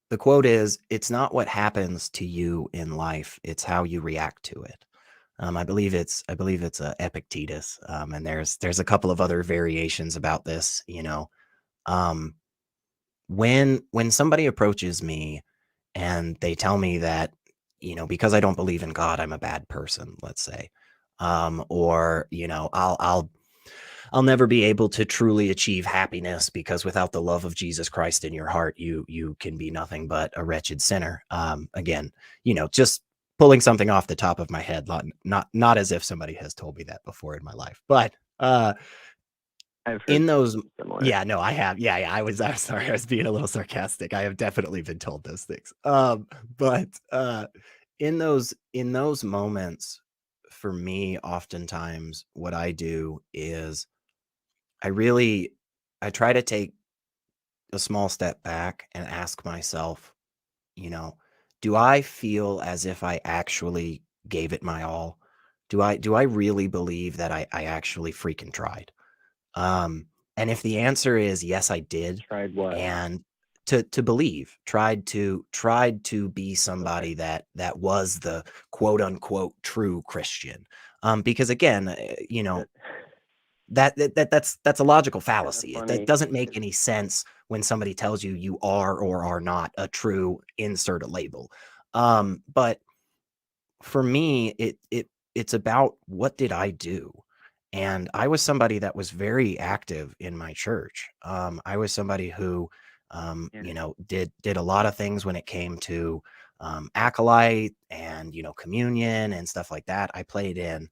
the quote is, "It's not what happens to you in life; it's how you react to it." I believe it's Epictetus, and there's a couple of other variations about this. When somebody approaches me and they tell me that, because I don't believe in God, I'm a bad person, let's say, or I'll never be able to truly achieve happiness because without the love of Jesus Christ in your heart, you can be nothing but a wretched sinner. Again, just pulling something off the top of my head, not as if somebody has told me that before in my life, but I've heard in those, similar. yeah, no, I have, yeah, I'm sorry, I was being a little sarcastic. I have definitely been told those things. But in those moments, for me, oftentimes what I do is I try to take a small step back and ask myself, do I feel as if I actually gave it my all? Do I really believe that I actually freaking tried? And if the answer is yes, I did, Tried what? and to believe, tried to be somebody that was the quote unquote true Christian. Because again, that's a logical fallacy. That doesn't make any sense when somebody tells you you are or are not a true, insert a label. But for me, it's about what did I do? And I was somebody that was very active in my church. I was somebody who, did a lot of things when it came to acolyte and communion and stuff like that. I played in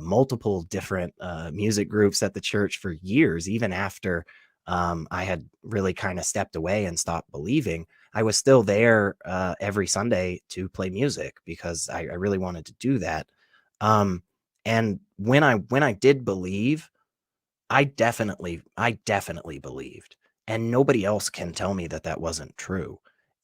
multiple different music groups at the church for years, even after I had really kind of stepped away and stopped believing. I was still there every Sunday to play music because I really wanted to do that. And when I did believe, I definitely believed, and nobody else can tell me that wasn't true.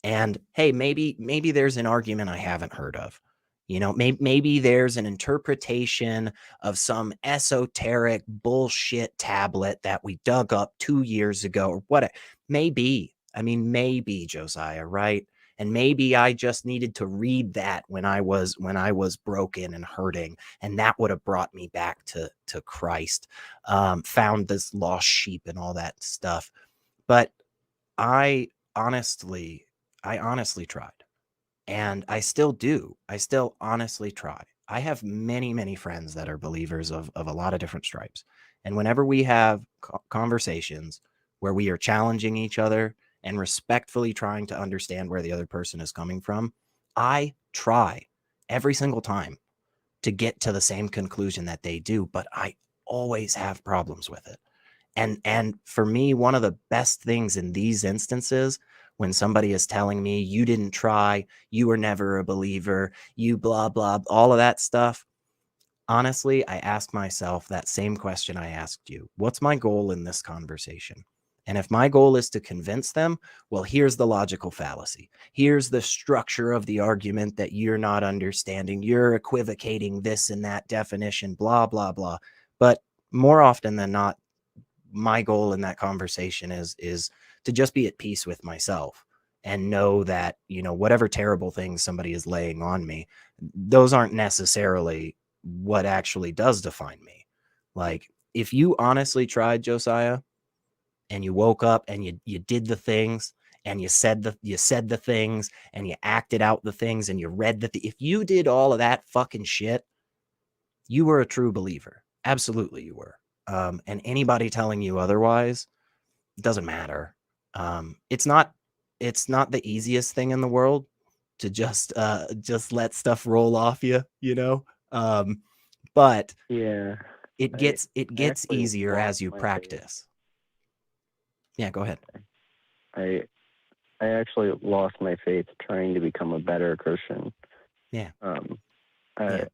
And hey, maybe there's an argument I haven't heard of. You know, maybe there's an interpretation of some esoteric bullshit tablet that we dug up 2 years ago or what. Maybe. I mean, maybe, Josiah, right? And maybe I just needed to read that when I was broken and hurting, and that would have brought me back to Christ, found this lost sheep and all that stuff. But I honestly tried. And I still do. I still honestly try. I have many, many friends that are believers of a lot of different stripes. And whenever we have conversations where we are challenging each other and respectfully trying to understand where the other person is coming from, I try every single time to get to the same conclusion that they do, but I always have problems with it. And for me, one of the best things in these instances, when somebody is telling me you didn't try, you were never a believer, you blah, blah, all of that stuff. Honestly, I ask myself that same question I asked you. What's my goal in this conversation? And if my goal is to convince them, well, here's the logical fallacy. Here's the structure of the argument that you're not understanding. You're equivocating this and that definition, blah, blah, blah. But more often than not, my goal in that conversation is to just be at peace with myself and know that, you know, whatever terrible things somebody is laying on me, those aren't necessarily what actually does define me. Like, if you honestly tried, Josiah, and you woke up and you did the things and you said the things and you acted out the things and you read if you did all of that fucking shit, you were a true believer. Absolutely you were. And anybody telling you otherwise, doesn't matter. It's not the easiest thing in the world to just let stuff roll off you, you know. But yeah, it gets easier as you faith. practice. Yeah, go ahead. I actually lost my faith trying to become a better Christian. Yeah. I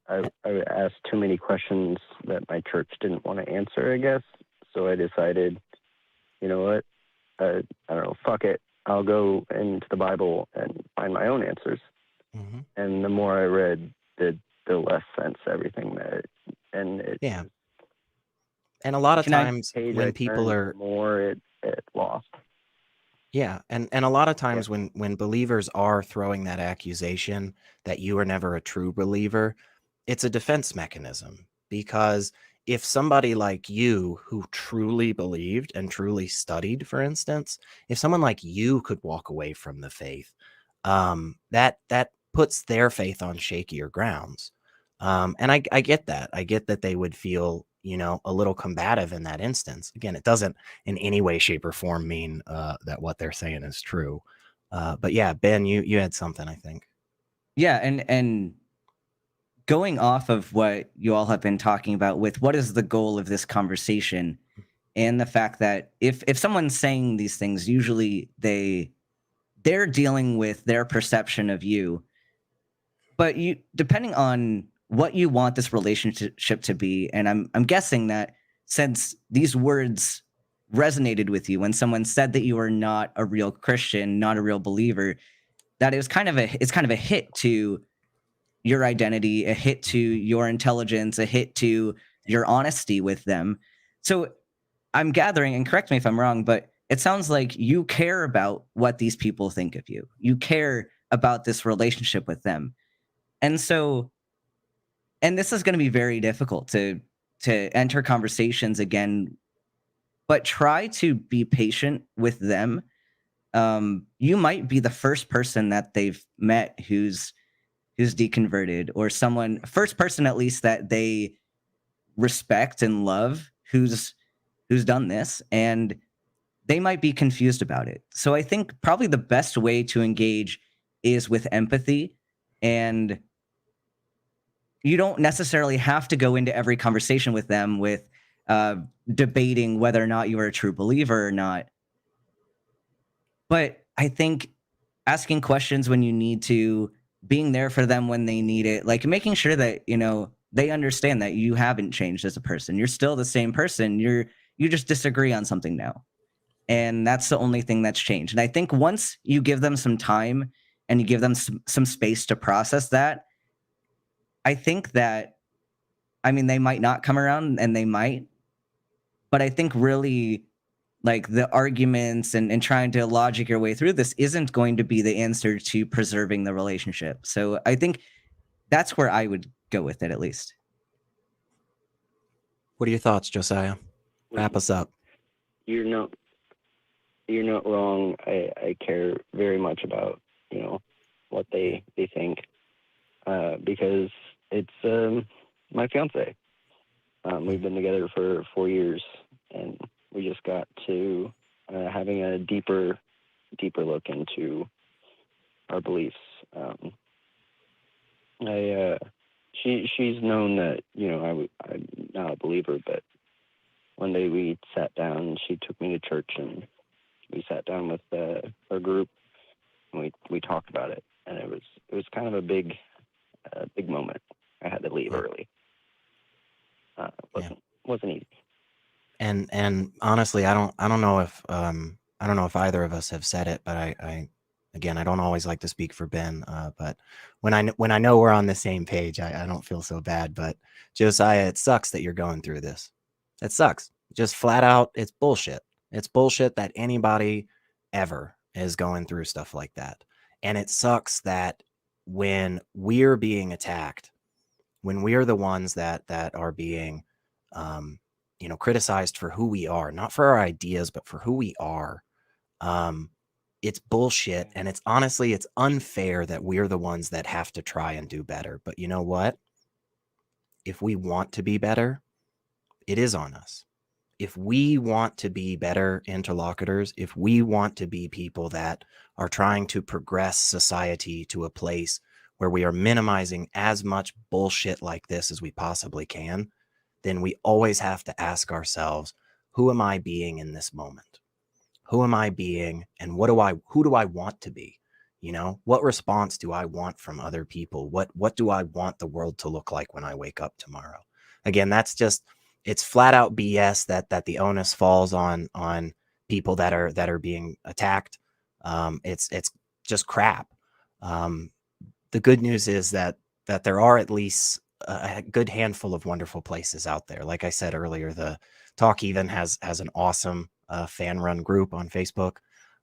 asked too many questions that my church didn't want to answer, I guess. So I decided, you know what? I don't know, fuck it. I'll go into the Bible and find my own answers. Mm-hmm. And the more I read, the less sense everything that yeah. And a lot of times when people are more it lost. Yeah, and a lot of times when believers are throwing that accusation that you were never a true believer, it's a defense mechanism, because if somebody like you who truly believed and truly studied, for instance, if someone like you could walk away from the faith, that puts their faith on shakier grounds. And I get that. I get that they would feel, you know, a little combative in that instance. Again, it doesn't in any way, shape, or form mean that what they're saying is true. But yeah, Ben, you had something, I think. Yeah, and going off of what you all have been talking about with what is the goal of this conversation, and the fact that if someone's saying these things, usually they're dealing with their perception of you. But you, depending on what you want this relationship to be, and I'm guessing that since these words resonated with you when someone said that you are not a real Christian, not a real believer, that it's kind of a hit to your identity, a hit to your intelligence, a hit to your honesty with them. So I'm gathering, and correct me if I'm wrong, but it sounds like you care about what these people think of you. You care about this relationship with them. And so, and this is going to be very difficult to enter conversations again, but try to be patient with them. You might be the first person that they've met who's deconverted, or first person at least that they respect and love who's done this, and they might be confused about it. So I think probably the best way to engage is with empathy, and you don't necessarily have to go into every conversation with them with debating whether or not you are a true believer or not. But I think asking questions when you need to, being there for them when they need it, like making sure that, you know, they understand that you haven't changed as a person. You're still the same person. You just disagree on something now. And that's the only thing that's changed. And I think once you give them some time and you give them some space to process that, I think that, I mean, they might not come around, and they might, but I think really, like, the arguments and trying to logic your way through this isn't going to be the answer to preserving the relationship. So I think that's where I would go with it, at least. What are your thoughts, Josiah? Wrap us up. You're not wrong. I care very much about, you know, what they think, because it's my fiance. We've been together for 4 years, and we just got to having a deeper look into our beliefs. She's known that, you know, I'm not a believer, but one day we sat down. She took me to church, and we sat down with our group, and we talked about it, and it was kind of a big moment. I had to leave early. Wasn't easy. And honestly, I don't know if either of us have said it, but I again, I don't always like to speak for Ben, but when I know we're on the same page, I don't feel so bad. But Josiah, it sucks that you're going through this. It sucks. Just flat out, it's bullshit. It's bullshit that anybody ever is going through stuff like that. And it sucks that when we're being attacked, when we are the ones that are being you know, criticized for who we are, not for our ideas, but for who we are, it's bullshit. And it's honestly, it's unfair that we're the ones that have to try and do better. But you know what? If we want to be better, it is on us. If we want to be better interlocutors, if we want to be people that are trying to progress society to a place where we are minimizing as much bullshit like this as we possibly can, then we always have to ask ourselves, who am I being in this moment? Who am I being, and who do I want to be? You know, what response do I want from other people? What do I want the world to look like when I wake up tomorrow? Again, it's flat out BS that the onus falls on people that are being attacked. It's just crap. The good news is that there are at least a good handful of wonderful places out there. Like I said earlier, the Talk Heathen has an awesome fan run group on Facebook.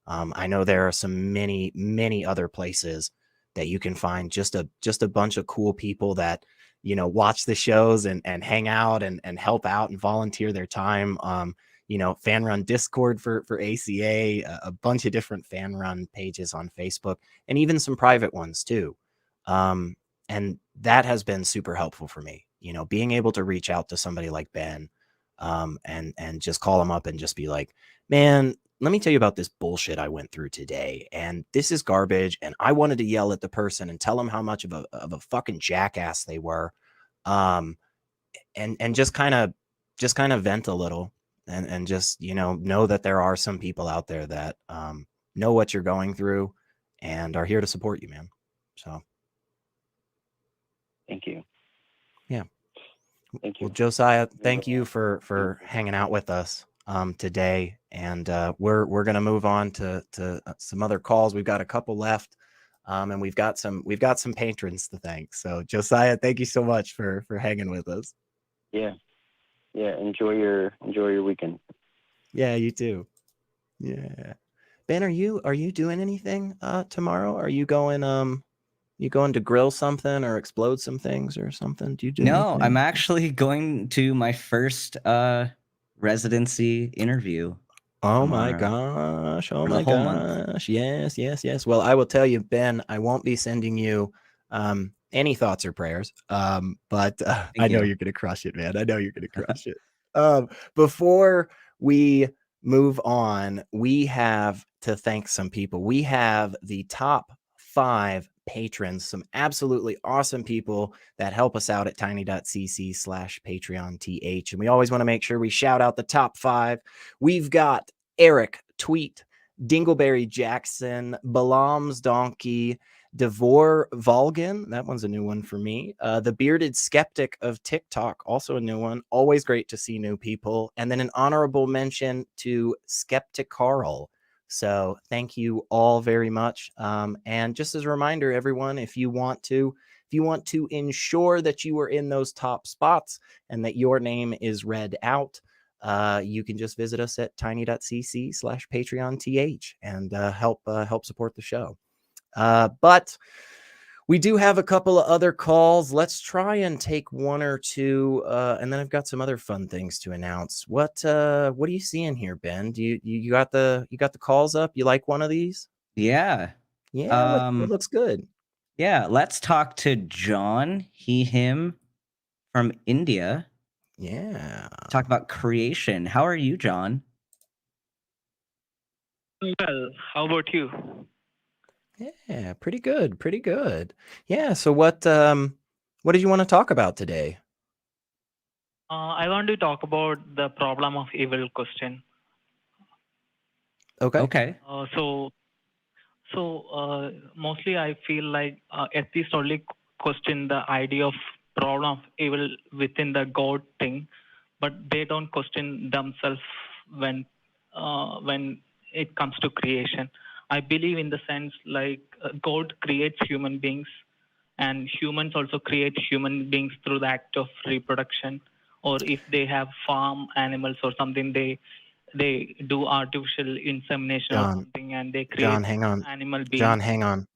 I know there are many other places that you can find just a bunch of cool people that, you know, watch the shows and hang out and help out and volunteer their time. You know, fan run Discord for ACA, a bunch of different fan run pages on Facebook, and even some private ones too. And that has been super helpful for me, you know, being able to reach out to somebody like Ben, and just call him up and just be like, man, let me tell you about this bullshit I went through today. And this is garbage. And I wanted to yell at the person and tell them how much of a fucking jackass they were. And just kind of vent a little and just, you know that there are some people out there that, know what you're going through and are here to support you, man. So. Thank you. Yeah. Thank you. Well, Josiah, thank you for hanging out with us today. And we're gonna move on to some other calls. We've got a couple left, and we've got some patrons to thank. So Josiah, thank you so much for hanging with us. Yeah. Enjoy your weekend. Yeah, you too. Yeah. Ben, are you doing anything tomorrow? Are you going you going to grill something or explode some things or something? Do you do No, anything? I'm actually going to my first residency interview. Oh my gosh. Oh my whole month. gosh. Yes. Well, I will tell you, Ben, I won't be sending you any thoughts or prayers. But I know you're going to crush it, man. I know you're going to crush it. Before we move on, we have to thank some people. We have the top 5 patrons, some absolutely awesome people that help us out at tiny.cc/PatreonTH. And we always want to make sure we shout out the top 5. We've got Eric Tweet, Dingleberry Jackson, Balam's Donkey, Devor Volgan, that one's a new one for me. The Bearded Skeptic of TikTok, also a new one. Always great to see new people. And then an honorable mention to Skeptic Carl. So thank you all very much. And just as a reminder, everyone, if you want to ensure that you are in those top spots and that your name is read out, you can just visit us at tiny.cc/patreon.th and help support the show. But we do have a couple of other calls. Let's try and take one or two, and then I've got some other fun things to announce. What are you seeing here, Ben? Do you got the calls up? You like one of these? Yeah. Yeah. What looks good? Yeah. Let's talk to John, him from India. Yeah. Talk about creation. How are you, John? Well, how about you? Yeah, pretty good. Pretty good. Yeah. So what did you want to talk about today? I want to talk about the problem of evil question. Okay. Mostly I feel like atheists only question the idea of problem of evil within the God thing, but they don't question themselves when it comes to creation. I believe in the sense like God creates human beings, and humans also create human beings through the act of reproduction, or if they have farm animals or something, they do artificial insemination or something, and they create John, hang on. animal beings. John, hang on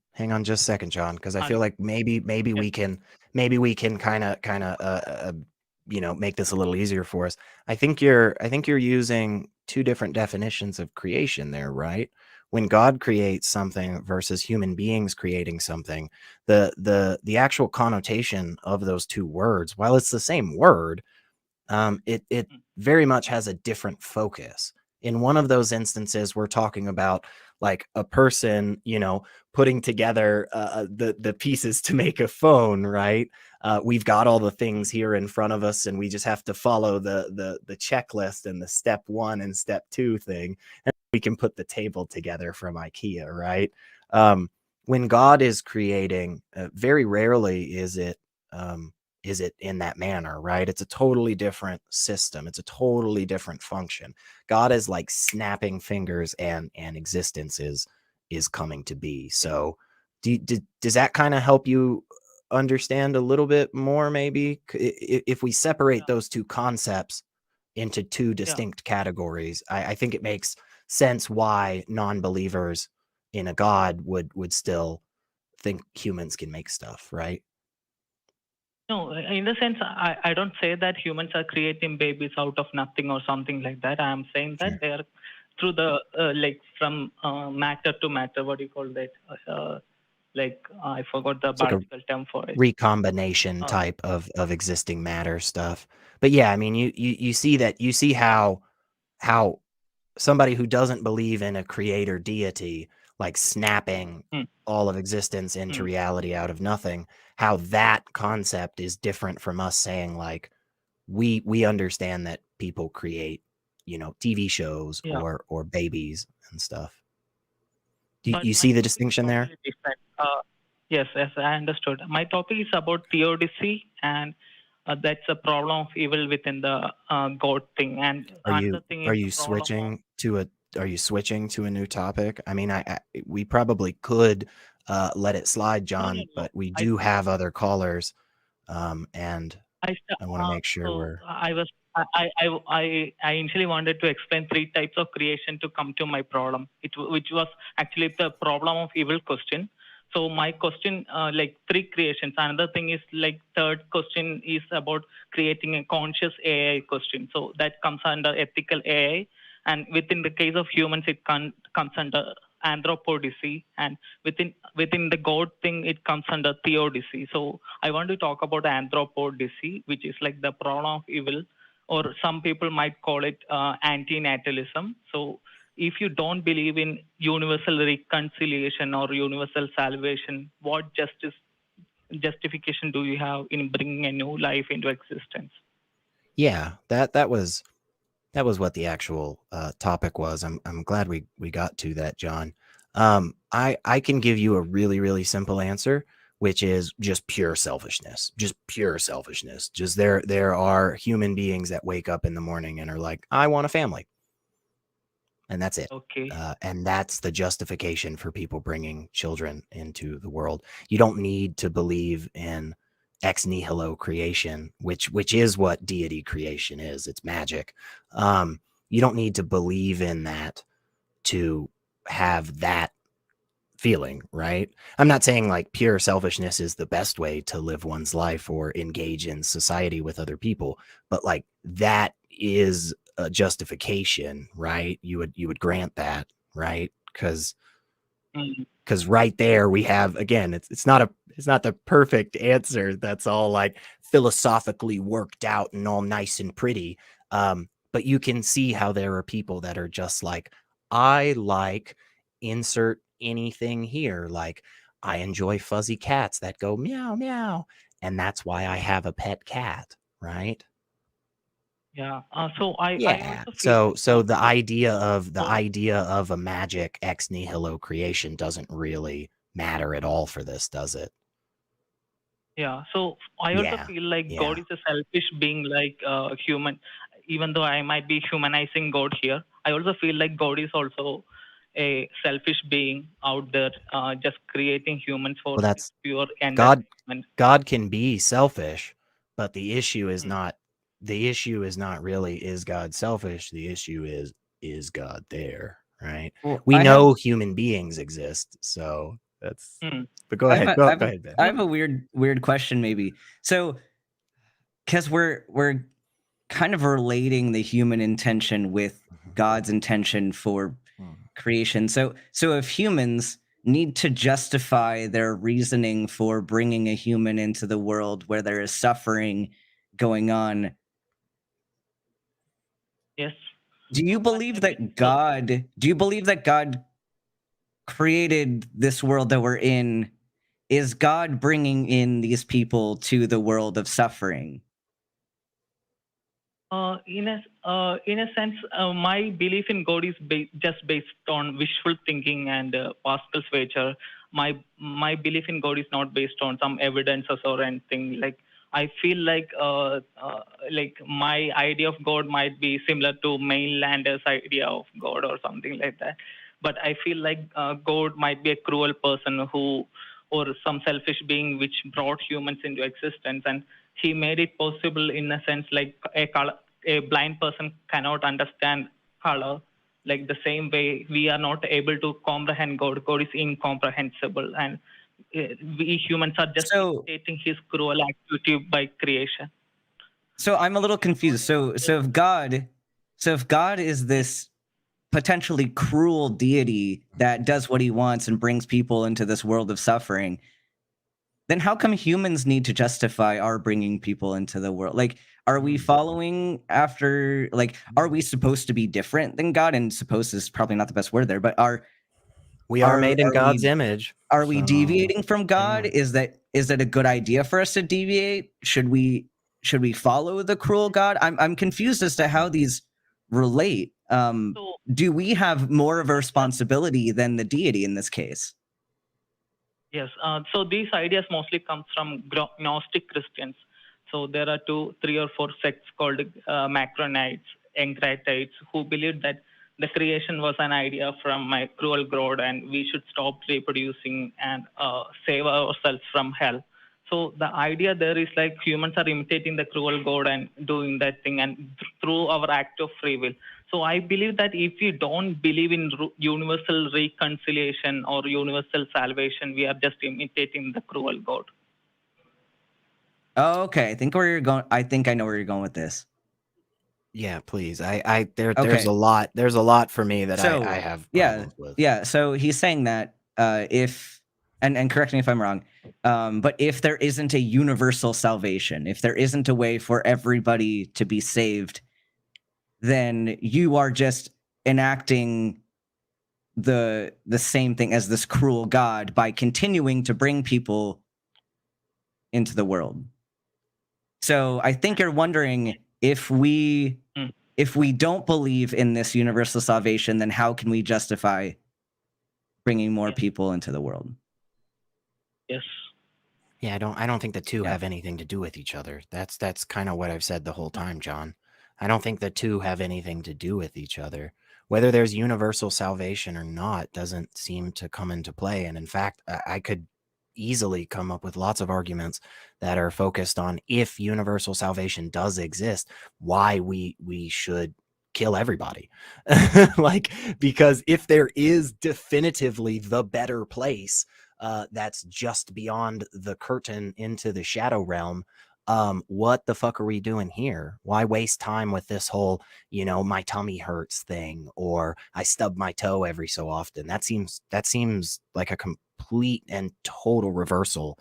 just a second, John, because I feel like maybe we can kind of make this a little easier for us. I think you're using two different definitions of creation there, right? When God creates something versus human beings creating something, the actual connotation of those two words, while it's the same word, it very much has a different focus. In one of those instances, we're talking about like a person, putting together the pieces to make a phone, right? We've got all the things here in front of us, and we just have to follow the checklist and the step 1 and step 2 thing, and we can put the table together from IKEA, right? When God is creating, very rarely is it in that manner, right? It's a totally different system. It's a totally different function. God is like snapping fingers and existence is coming to be. So does that kind of help you understand a little bit more, maybe? If we separate those two concepts into two distinct categories, I think it makes sense why non-believers in a God would still think humans can make stuff, right? No, in the sense, I don't say that humans are creating babies out of nothing or something like that. I am saying that they are through the from matter to matter. What do you call that? I forgot the biological term for it. Recombination type of existing matter stuff. But yeah, I mean, you see how somebody who doesn't believe in a creator deity, like snapping all of existence into reality out of nothing, how that concept is different from us saying like we understand that people create, TV shows or babies and stuff. Do you see the distinction there? Yes, I understood. My topic is about theodicy, and that's a problem of evil within the God thing. And are you switching to a new topic? I mean, we probably could let it slide, John, but we do have other callers, and I want to make sure I initially wanted to explain 3 types of creation to come to my problem, which was actually the problem of evil question. So my question, 3 creations. Another thing is third question is about creating a conscious AI question. So that comes under ethical AI, and within the case of humans, it comes under anthropodicy, and within the God thing, it comes under theodicy. So I want to talk about anthropodicy, which is like the problem of evil, or some people might call it antinatalism. So if you don't believe in universal reconciliation or universal salvation, what justification do you have in bringing a new life into existence? Yeah, that was what the actual topic was. I'm glad we got to that, John. I can give you a really, really simple answer, which is just pure selfishness. Just pure selfishness. Just there are human beings that wake up in the morning and are like, I want a family. And that's it. Okay. And that's the justification for people bringing children into the world. You don't need to believe in ex nihilo creation, which is what deity creation is. It's magic. You don't need to believe in that to have that feeling, right? I'm not saying like pure selfishness is the best way to live one's life or engage in society with other people, but like that is a justification, right? You would grant that, right? Because right there we have, again, it's not the perfect answer that's all like philosophically worked out and all nice and pretty, but you can see how there are people that are just like, I like insert anything here, like I enjoy fuzzy cats that go meow meow, and that's why I have a pet cat, right? Yeah. So I Yeah. also feel So the idea of a magic ex nihilo creation doesn't really matter at all for this, does it? Yeah. So I also Yeah. feel like Yeah. God is a selfish being, like human. Even though I might be humanizing God here, I also feel like God is also a selfish being out there, just creating humans for Well, that's pure God. entertainment. God can be selfish, but the issue is not really, is God selfish? The issue is God there, right? Well, We I know have human beings exist, so that's. Mm. But go I have ahead. a, Go I have a, ahead, Ben. I have a weird question maybe. So, because we're kind of relating the human intention with God's intention for creation. So if humans need to justify their reasoning for bringing a human into the world where there is suffering going on, Yes. do you believe that God created this world that we're in? Is God bringing in these people to the world of suffering? In a sense, my belief in God is just based on wishful thinking and Pascal's wager. My belief in God is not based on some evidences or anything. Like I feel like my idea of God might be similar to mainlanders' idea of God or something like that. But I feel like God might be a cruel person or some selfish being which brought humans into existence, and he made it possible in a sense like a blind person cannot understand color. Like the same way we are not able to comprehend God. God is incomprehensible, and we humans are just imitating his cruel activity by creation. So I'm a little confused. So if God is this potentially cruel deity that does what he wants and brings people into this world of suffering, then how come humans need to justify our bringing people into the world? Like, are we following after, like, are we supposed to be different than God? And supposed is probably not the best word there, but we are made in God's image. Are we deviating from God? Is that a good idea for us to deviate? Should we follow the cruel God? I'm confused as to how these relate. Do we have more of a responsibility than the deity in this case? Yes. So these ideas mostly come from Gnostic Christians. So there are 2, 3, or 4 sects called Macronites, Encratites, who believe that the creation was an idea from my cruel God, and we should stop reproducing and save ourselves from hell. So the idea there is like humans are imitating the cruel God and doing that thing, and through our act of free will. So I believe that if we don't believe in universal reconciliation or universal salvation, we are just imitating the cruel God. Oh, okay. I think I know where you're going with this. Yeah, please. There's a lot for me that I have problems with. Yeah. So he's saying that if and correct me if I'm wrong, but if there isn't a universal salvation, if there isn't a way for everybody to be saved, then you are just enacting the same thing as this cruel God by continuing to bring people into the world. So I think you're wondering, if we don't believe in this universal salvation, then how can we justify bringing more people into the world. Yes. Yeah, I don't think the two have anything to do with each other. That's kind of what I've said the whole time, John. I don't think the two have anything to do with each other. Whether there's universal salvation or not doesn't seem to come into play. And in fact, I could easily come up with lots of arguments that are focused on if universal salvation does exist, why we should kill everybody. Like, because if there is definitively the better place, that's just beyond the curtain into the shadow realm, what the fuck are we doing here? Why waste time with this whole, my tummy hurts thing, or I stub my toe every so often? That seems like a complete and total reversal.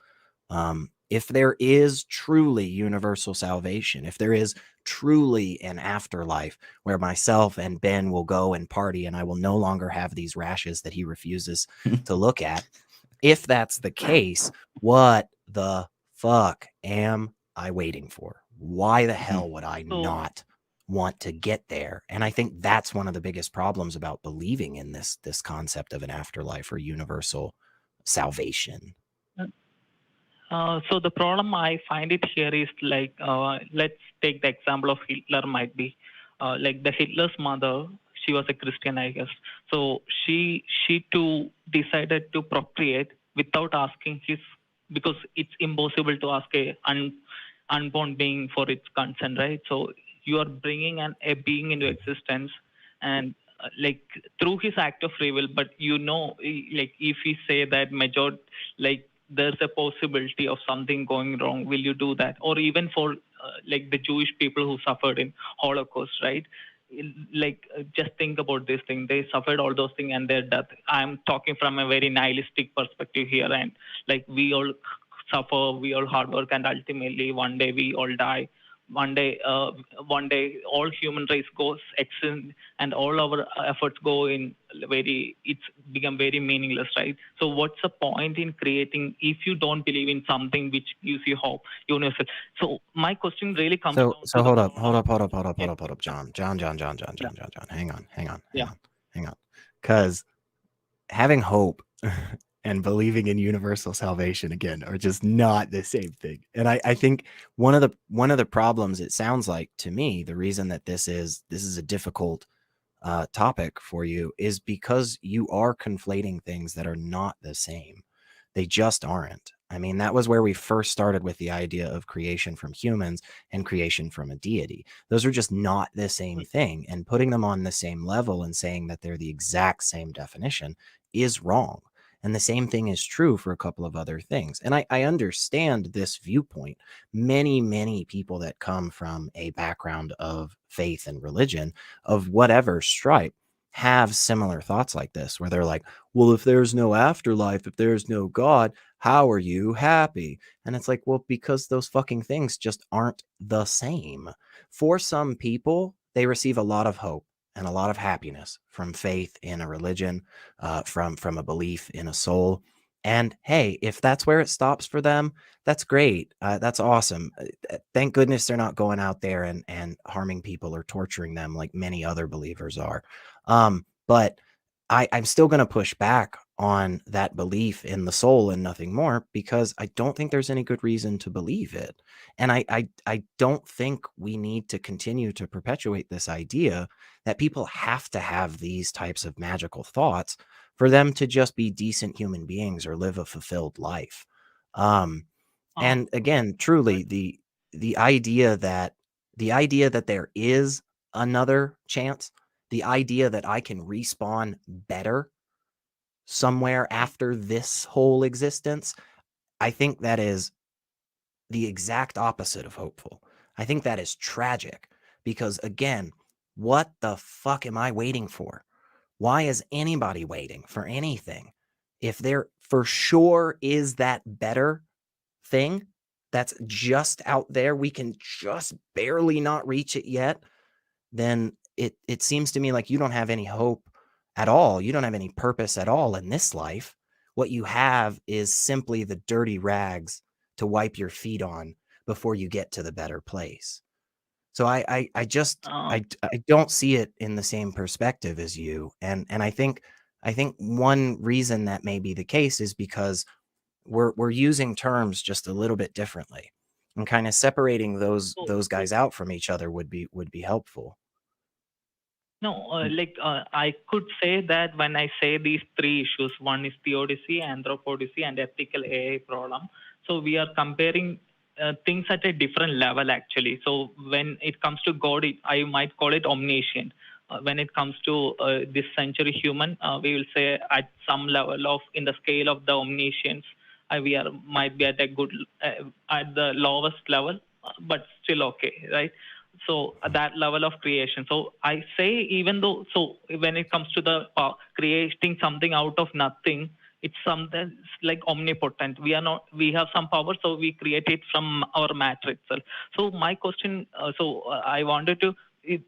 If there is truly universal salvation, if there is truly an afterlife where myself and Ben will go and party and I will no longer have these rashes that he refuses to look at, if that's the case, what the fuck am I waiting for? Why the hell would I not want to get there? And I think that's one of the biggest problems about believing in this concept of an afterlife or universal salvation. So the problem I find it here is like, let's take the example of Hitler. Might be like the Hitler's mother. She was a Christian, I guess. So she too decided to procreate without asking his, because it's impossible to ask a unborn being for its consent, right? So you are bringing a being into existence, and like through his act of free will. But like if we say that like there's a possibility of something going wrong, will you do that? Or even for like the Jewish people who suffered in Holocaust, right? Like just think about this thing. They suffered all those things and their death. I'm talking from a very nihilistic perspective here, and like we all suffer, we all hard work, and ultimately one day we all die. One day all human race goes extinct, and all our efforts go in it's become very meaningless, right? So what's the point in creating if you don't believe in something which gives you hope, universal? So my question really comes down So to hold up, John. Hang on. Because having hope and believing in universal salvation, again, are just not the same thing. And I think one of the problems, it sounds like to me, the reason that this is a difficult topic for you is because you are conflating things that are not the same. They just aren't. I mean, that was where we first started with the idea of creation from humans and creation from a deity. Those are just not the same thing. And putting them on the same level and saying that they're the exact same definition is wrong. And the same thing is true for a couple of other things. And I understand this viewpoint. Many people that come from a background of faith and religion of whatever stripe have similar thoughts like this, where they're like, well, if there's no afterlife, if there's no God, how are you happy? And it's like, well, because those fucking things just aren't the same. For some people, they receive a lot of hope and a lot of happiness from faith in a religion, from a belief in a soul. And hey, if that's where it stops for them, that's great. That's awesome. Thank goodness they're not going out there and harming people or torturing them like many other believers are. But I'm still going to push back on that belief in the soul and nothing more, because I don't think there's any good reason to believe it. And I don't think we need to continue to perpetuate this idea that people have to have these types of magical thoughts for them to just be decent human beings or live a fulfilled life. And again, truly, the idea that there is another chance, the idea that I can respawn better somewhere after this whole existence, I think that is the exact opposite of hopeful. I think that is tragic, because again, what the fuck am I waiting for? Why is anybody waiting for anything? If there for sure is that better thing that's just out there, we can just barely not reach it yet, then it seems to me like you don't have any hope at all. You don't have any purpose at all in this life. What you have is simply the dirty rags to wipe your feet on before you get to the better place. So I don't see it in the same perspective as you. And I think I think one reason that may be the case is because we're using terms just a little bit differently, and kind of separating those guys out from each other would be helpful. No, I could say that when I say these three issues, one is theodicy, anthropodicy, and ethical AI problem. So we are comparing things at a different level, actually. So when it comes to God, I might call it omniscient. When it comes to this century human, we will say at some level of, in the scale of the omniscience, we might be at a good, at the lowest level, but still okay, right? So that level of creation. So I say, even though, so when it comes to the creating something out of nothing, it's something like omnipotent. We have some power, so we create it from our matter itself. So my question, I wanted to,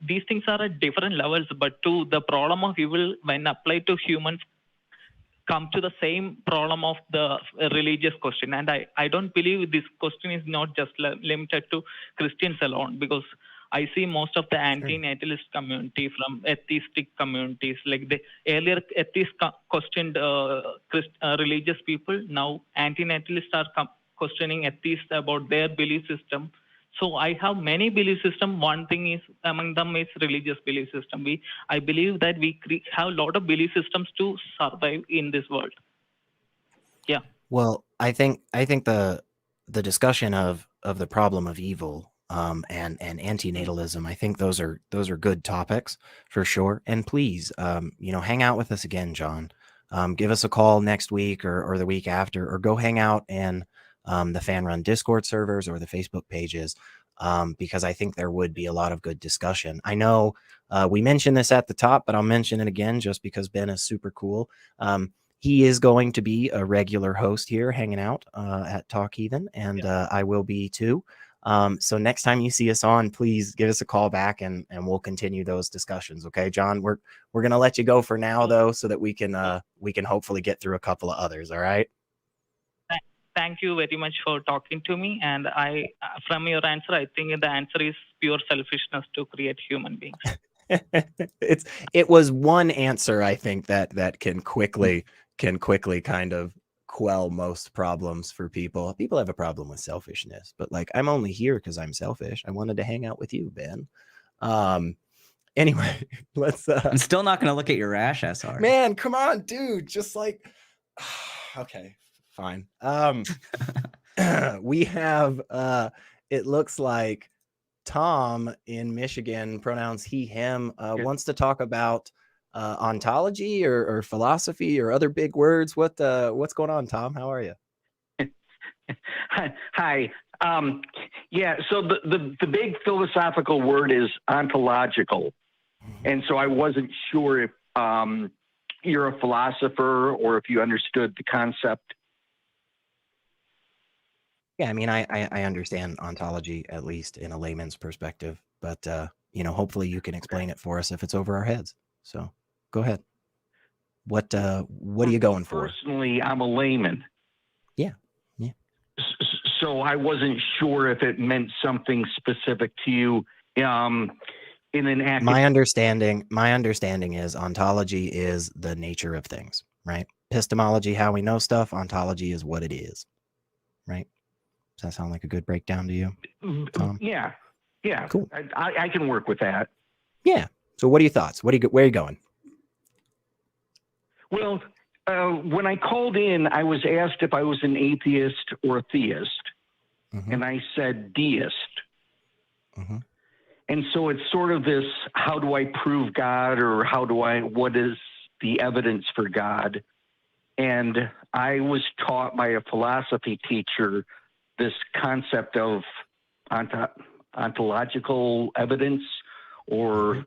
these things are at different levels, but to the problem of evil, when applied to humans, come to the same problem of the religious question. And I don't believe this question is not just limited to Christians alone, because I see most of the anti-natalist community from atheistic communities, like the earlier atheists questioned religious people. Now anti-natalists are questioning atheists about their belief system. So I have many belief system. One thing is, among them is religious belief system. I believe that we have a lot of belief systems to survive in this world. Yeah. Well, I think the discussion of the problem of evil and antinatalism, I think those are good topics for sure. And please, hang out with us again, John. Give us a call next week or the week after, or go hang out in the Fan Run Discord servers or the Facebook pages, because I think there would be a lot of good discussion. I know we mentioned this at the top, but I'll mention it again just because Ben is super cool. He is going to be a regular host here hanging out at Talk Heathen, and I will be too. So next time you see us on, please give us a call back and we'll continue those discussions. Okay, John, we're going to let you go for now though, so that we can hopefully get through a couple of others. All right. Thank you very much for talking to me. And from your answer, I think the answer is pure selfishness to create human beings. It was one answer, I think, that can quickly kind of quell most problems for people. People have a problem with selfishness, but like, I'm only here because I'm selfish. I wanted to hang out with you, Ben. Anyway, let's I'm still not gonna look at your rash, SR. Man, come on, dude. Just like okay, fine. We have it looks like Tom in Michigan, pronouns he, him, wants to talk about ontology or philosophy or other big words. What's going on, Tom? How are you? Hi. Yeah, so the big philosophical word is ontological. And so I wasn't sure if you're a philosopher or if you understood the concept. Yeah, I mean, I understand ontology, at least in a layman's perspective, but hopefully you can explain it for us if it's over our heads. So go ahead. What are you going for? Personally, I'm a layman. Yeah. So I wasn't sure if it meant something specific to you in an academic. My understanding is ontology is the nature of things, right? Epistemology, how we know stuff. Ontology is what it is, right? Does that sound like a good breakdown to you, Tom? Yeah. Cool. I can work with that. Yeah. So what are your thoughts? Where are you going? Well, when I called in, I was asked if I was an atheist or a theist, and I said deist. And so it's sort of this, how do I prove God, or what is the evidence for God? And I was taught by a philosophy teacher this concept of ontological evidence or,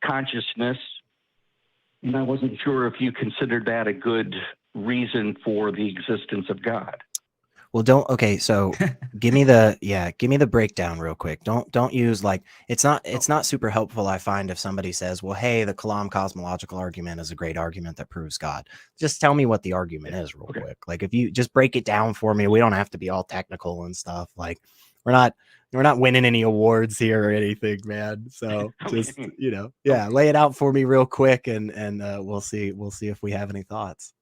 consciousness. And I wasn't sure if you considered that a good reason for the existence of God. Well, so give me the breakdown real quick. Don't use it's not super helpful, I find, if somebody says, well, hey, the Kalam cosmological argument is a great argument that proves God. Just tell me what the argument is real quick. Like, if you just break it down for me, we don't have to be all technical and stuff. Like, we're not winning any awards here or anything, man. So just, yeah, lay it out for me real quick, and we'll see if we have any thoughts.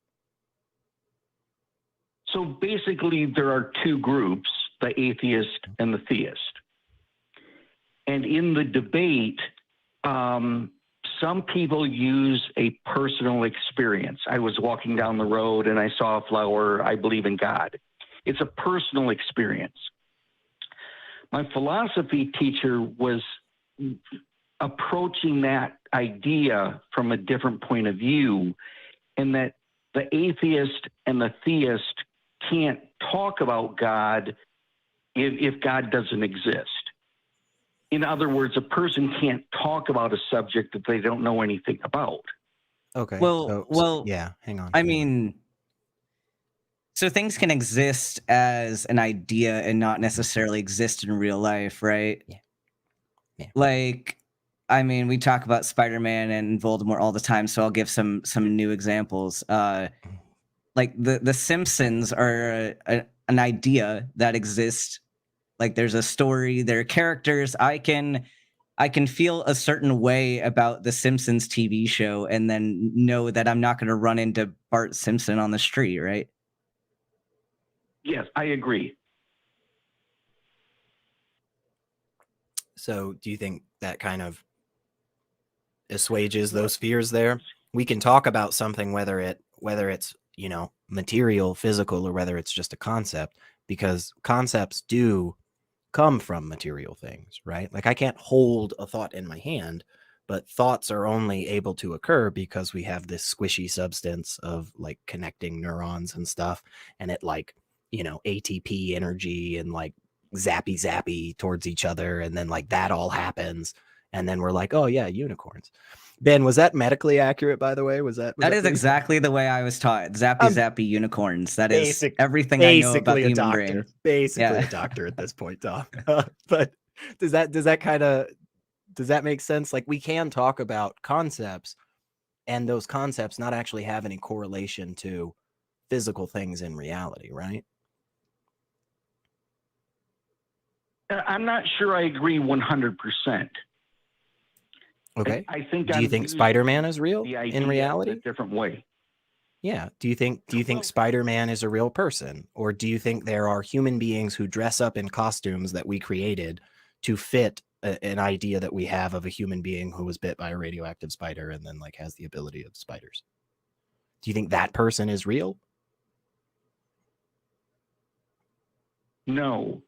So basically, there are two groups, the atheist and the theist. And in the debate, some people use a personal experience. I was walking down the road and I saw a flower. I believe in God. It's a personal experience. My philosophy teacher was approaching that idea from a different point of view, in that the atheist and the theist can't talk about God if God doesn't exist. In other words, a person can't talk about a subject that they don't know anything about. Okay. Well, yeah, hang on. I mean, so things can exist as an idea and not necessarily exist in real life, right? Yeah. Like, I mean, we talk about Spider-Man and Voldemort all the time, so I'll give some new examples. Like the Simpsons are an idea that exists. Like, there's a story, there are characters. I can feel a certain way about the Simpsons TV show and then know that I'm not going to run into Bart Simpson on the street, right? Yes, I agree. So do you think that kind of assuages those fears there? We can talk about something, whether it's, material, physical, or whether it's just a concept, because concepts do come from material things, right? Like, I can't hold a thought in my hand, but thoughts are only able to occur because we have this squishy substance of like connecting neurons and stuff, and it like, ATP energy and like zappy towards each other, and then like that all happens, and then we're like, oh yeah, unicorns. Ben, was that medically accurate, by the way? Was that is exactly the way I was taught. Zappy unicorns. That is everything I know about the human brain. Basically a doctor at this point, Tom. But does that make sense? Like, we can talk about concepts, and those concepts not actually have any correlation to physical things in reality, right? I'm not sure I agree 100%. Okay. I think. Do you think Spider-Man is real in reality? In a different way. Yeah. Do you think Spider-Man is a real person, or do you think there are human beings who dress up in costumes that we created to fit an idea that we have of a human being who was bit by a radioactive spider and then like has the ability of spiders? Do you think that person is real? No.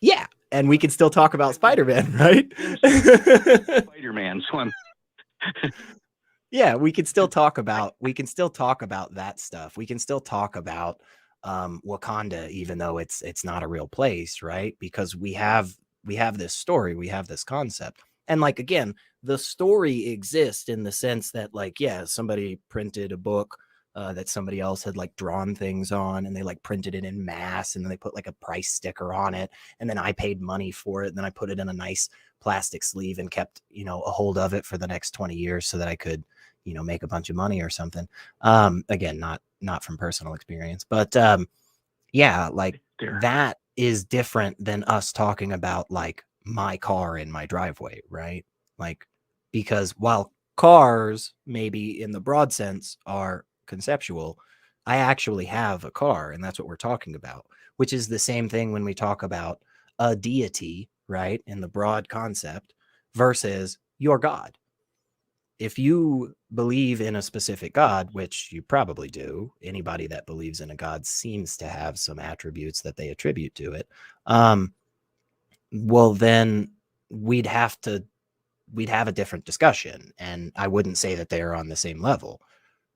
Yeah. And we can still talk about Spider-Man, right? Spider-Man. So yeah, we can still talk about that stuff. We can still talk about Wakanda, even though it's not a real place, right? Because we have this story, we have this concept. And like, again, the story exists in the sense that, like, yeah, somebody printed a book that somebody else had like drawn things on, and they like printed it in mass, and then they put like a price sticker on it, and then I paid money for it, and then I put it in a nice plastic sleeve and kept a hold of it for the next 20 years so that I could make a bunch of money or something. Again, not from personal experience, but yeah, like that is different than us talking about like my car in my driveway, right? Like, because while cars maybe in the broad sense are conceptual, I actually have a car, and that's what we're talking about, which is the same thing when we talk about a deity, right, in the broad concept versus your God. If you believe in a specific God, which you probably do, anybody that believes in a God seems to have some attributes that they attribute to it, well, then we'd have a different discussion, and I wouldn't say that they're on the same level,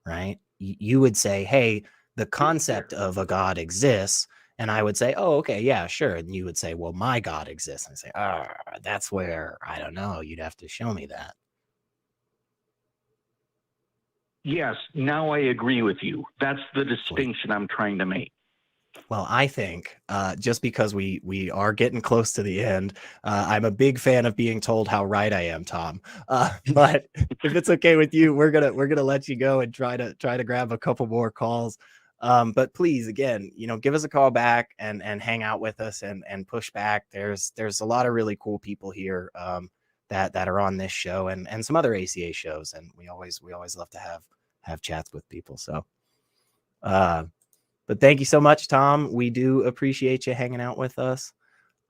right? You would say, hey, the concept of a God exists, and I would say, oh, okay, yeah, sure. And you would say, well, my God exists. And I say, that's where, I don't know, you'd have to show me that. Yes, now I agree with you. That's the distinction I'm trying to make. Well, I think just because we are getting close to the end, I'm a big fan of being told how right I am, Tom. But if it's okay with you, we're gonna let you go and try to grab a couple more calls. But please, again, give us a call back and hang out with us and push back. There's a lot of really cool people here that are on this show and some other ACA shows, and we always love to have chats with people. So, but thank you so much, Tom. We do appreciate you hanging out with us.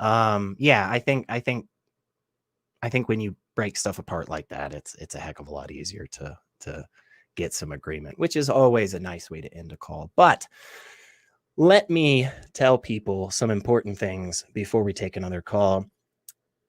Yeah, I think when you break stuff apart like that, it's a heck of a lot easier to get some agreement, which is always a nice way to end a call. But let me tell people some important things before we take another call.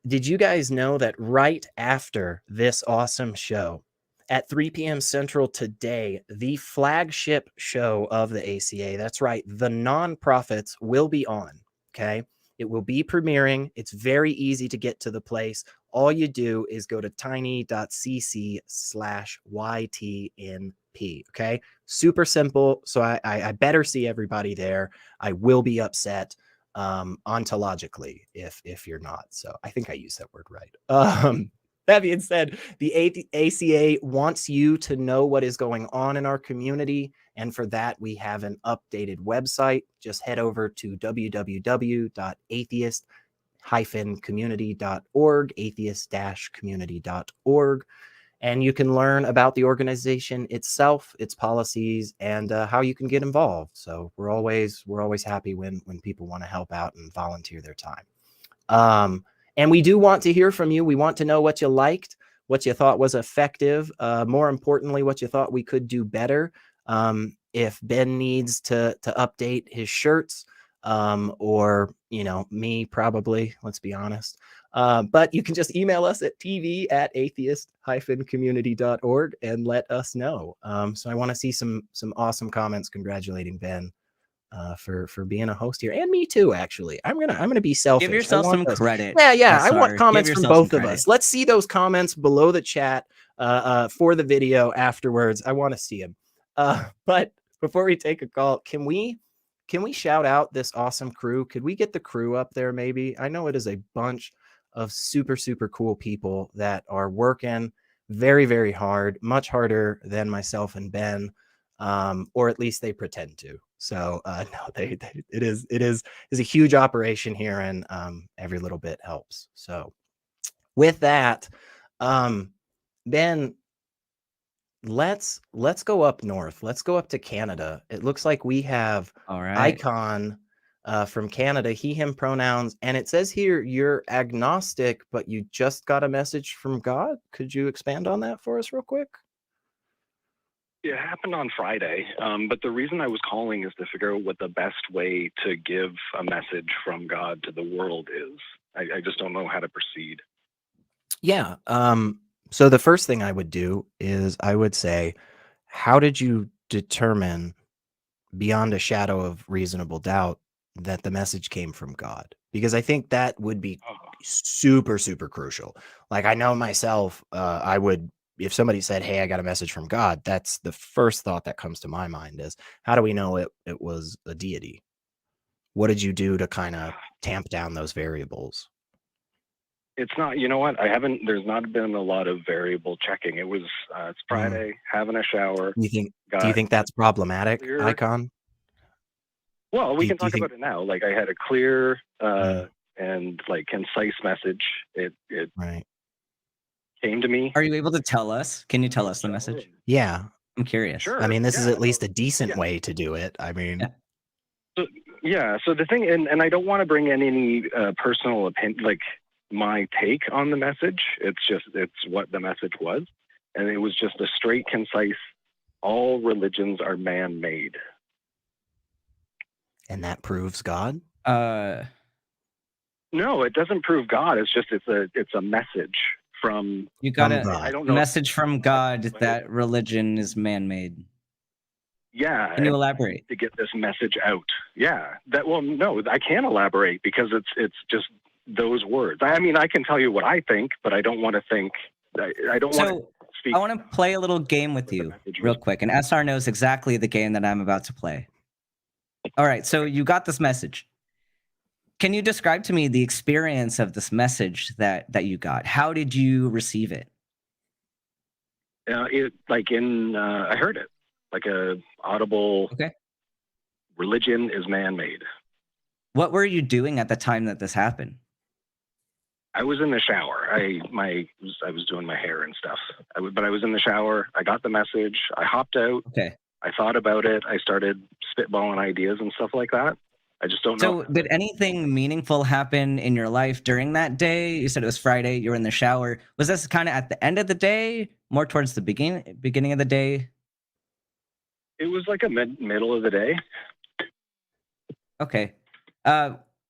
Did you guys know that right after this awesome show at 3 p.m. Central today, the flagship show of the ACA, that's right, the Nonprofits, will be on, okay? It will be premiering. It's very easy to get to the place. All you do is go to tiny.cc/YTNP, okay? Super simple. So I better see everybody there. I will be upset ontologically if you're not. So I think I used that word right. That being said, the ACA wants you to know what is going on in our community. And for that, we have an updated website. Just head over to www.atheist-community.org, atheist-community.org. And you can learn about the organization itself, its policies, and how you can get involved. So we're always happy when people want to help out and volunteer their time. And we do want to hear from you. We want to know what you liked, what you thought was effective. More importantly, what you thought we could do better. If Ben needs to update his shirts, or me probably, let's be honest. But you can just email us at tv@atheist-community.org and let us know. So I want to see some awesome comments congratulating Ben for being a host here, and me too. Actually, I'm gonna be selfish. Give yourself some credit. Yeah. I want comments from both of us. Let's see those comments below the chat for the video afterwards. I want to see them. But before we take a call, can we shout out this awesome crew? Could we get the crew up there? Maybe. I know it is a bunch of super cool people that are working very, very hard, much harder than myself and Ben, or at least they pretend to. So no, it is a huge operation here, and every little bit helps. So with that, Ben, let's go up north. Let's go up to Canada. It looks like we have Icon from Canada, he, him pronouns, and it says here you're agnostic, but you just got a message from God. Could you expand on that for us real quick? It happened on Friday, but the reason I was calling is to figure out what the best way to give a message from God to the world is. I just don't know how to proceed. Yeah. So the first thing I would do is I would say, how did you determine beyond a shadow of reasonable doubt that the message came from God? Because I think that would be super crucial. Like, I know myself, I would, if somebody said, hey, I got a message from God, that's the first thought that comes to my mind is, how do we know it was a deity? What did you do to kind of tamp down those variables? It's not, you know what? There's not been a lot of variable checking. It was, it's Friday, having a shower. Do you think that's problematic, Icon? Well, we can talk about it now. Like, I had a clear and like concise message. It came to me. Are you able to tell us? Can you tell us the message? Yeah. I'm curious. Sure. I mean, this is at least a decent way to do it. I mean, So the thing, and I don't want to bring in any personal opinion, like my take on the message. It's what the message was. And it was just a straight, concise, all religions are man-made. And that proves God? No, it doesn't prove God. It's just, it's a message from You got I a don't know. message from God that religion is man-made. Yeah. Can you elaborate? To get this message out. Yeah. No, I can't elaborate because it's just those words. I mean, I can tell you what I think, but I don't want to think. I don't want to speak. I want to play a little game with you real quick. And SR knows exactly the game that I'm about to play. All right. So you got this message. Can you describe to me the experience of this message that you got? How did you receive it? I heard it like a audible. Okay. religion is man-made. What were you doing at the time that this happened? I was in the shower. I was doing my hair and stuff. But I was in the shower. I got the message. I hopped out. Okay. I thought about it. I started spitballing ideas and stuff like that. I just don't know. So did anything meaningful happen in your life during that day? You said it was Friday. You were in the shower. Was this kind of at the end of the day, more towards the beginning of the day? It was like a middle of the day. Okay.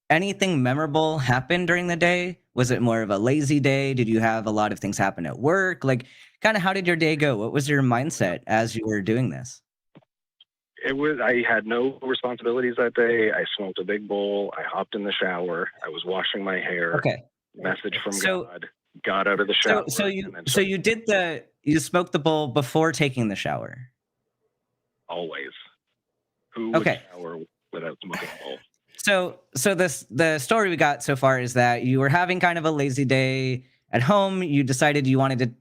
Anything memorable happen during the day? Was it more of a lazy day? Did you have a lot of things happen at work? Like, kind of how did your day go? What was your mindset as you were doing this? I had no responsibilities that day. I smoked a big bowl. I hopped in the shower. I was washing my hair. Okay. Message from God. Got out of the shower. You smoked the bowl before taking the shower? Always. Who would shower without smoking a bowl? So the story we got so far is that you were having kind of a lazy day at home. You decided you wanted to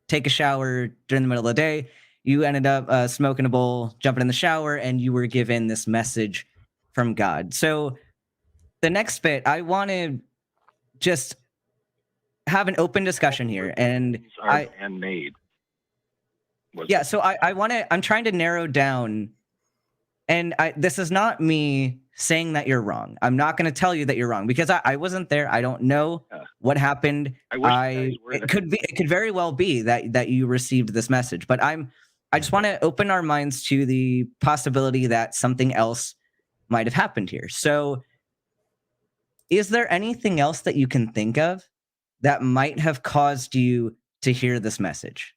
take a shower during the middle of the day. You ended up smoking a bowl, jumping in the shower, and you were given this message from God. So the next bit, I want to just have an open discussion here. And made. Yeah, so I'm trying to narrow down, and this is not me saying that you're wrong. I'm not going to tell you that you're wrong because I wasn't there. I don't know what happened. It could very well be that you received this message, but I just want to open our minds to the possibility that something else might have happened here. So is there anything else that you can think of that might have caused you to hear this message?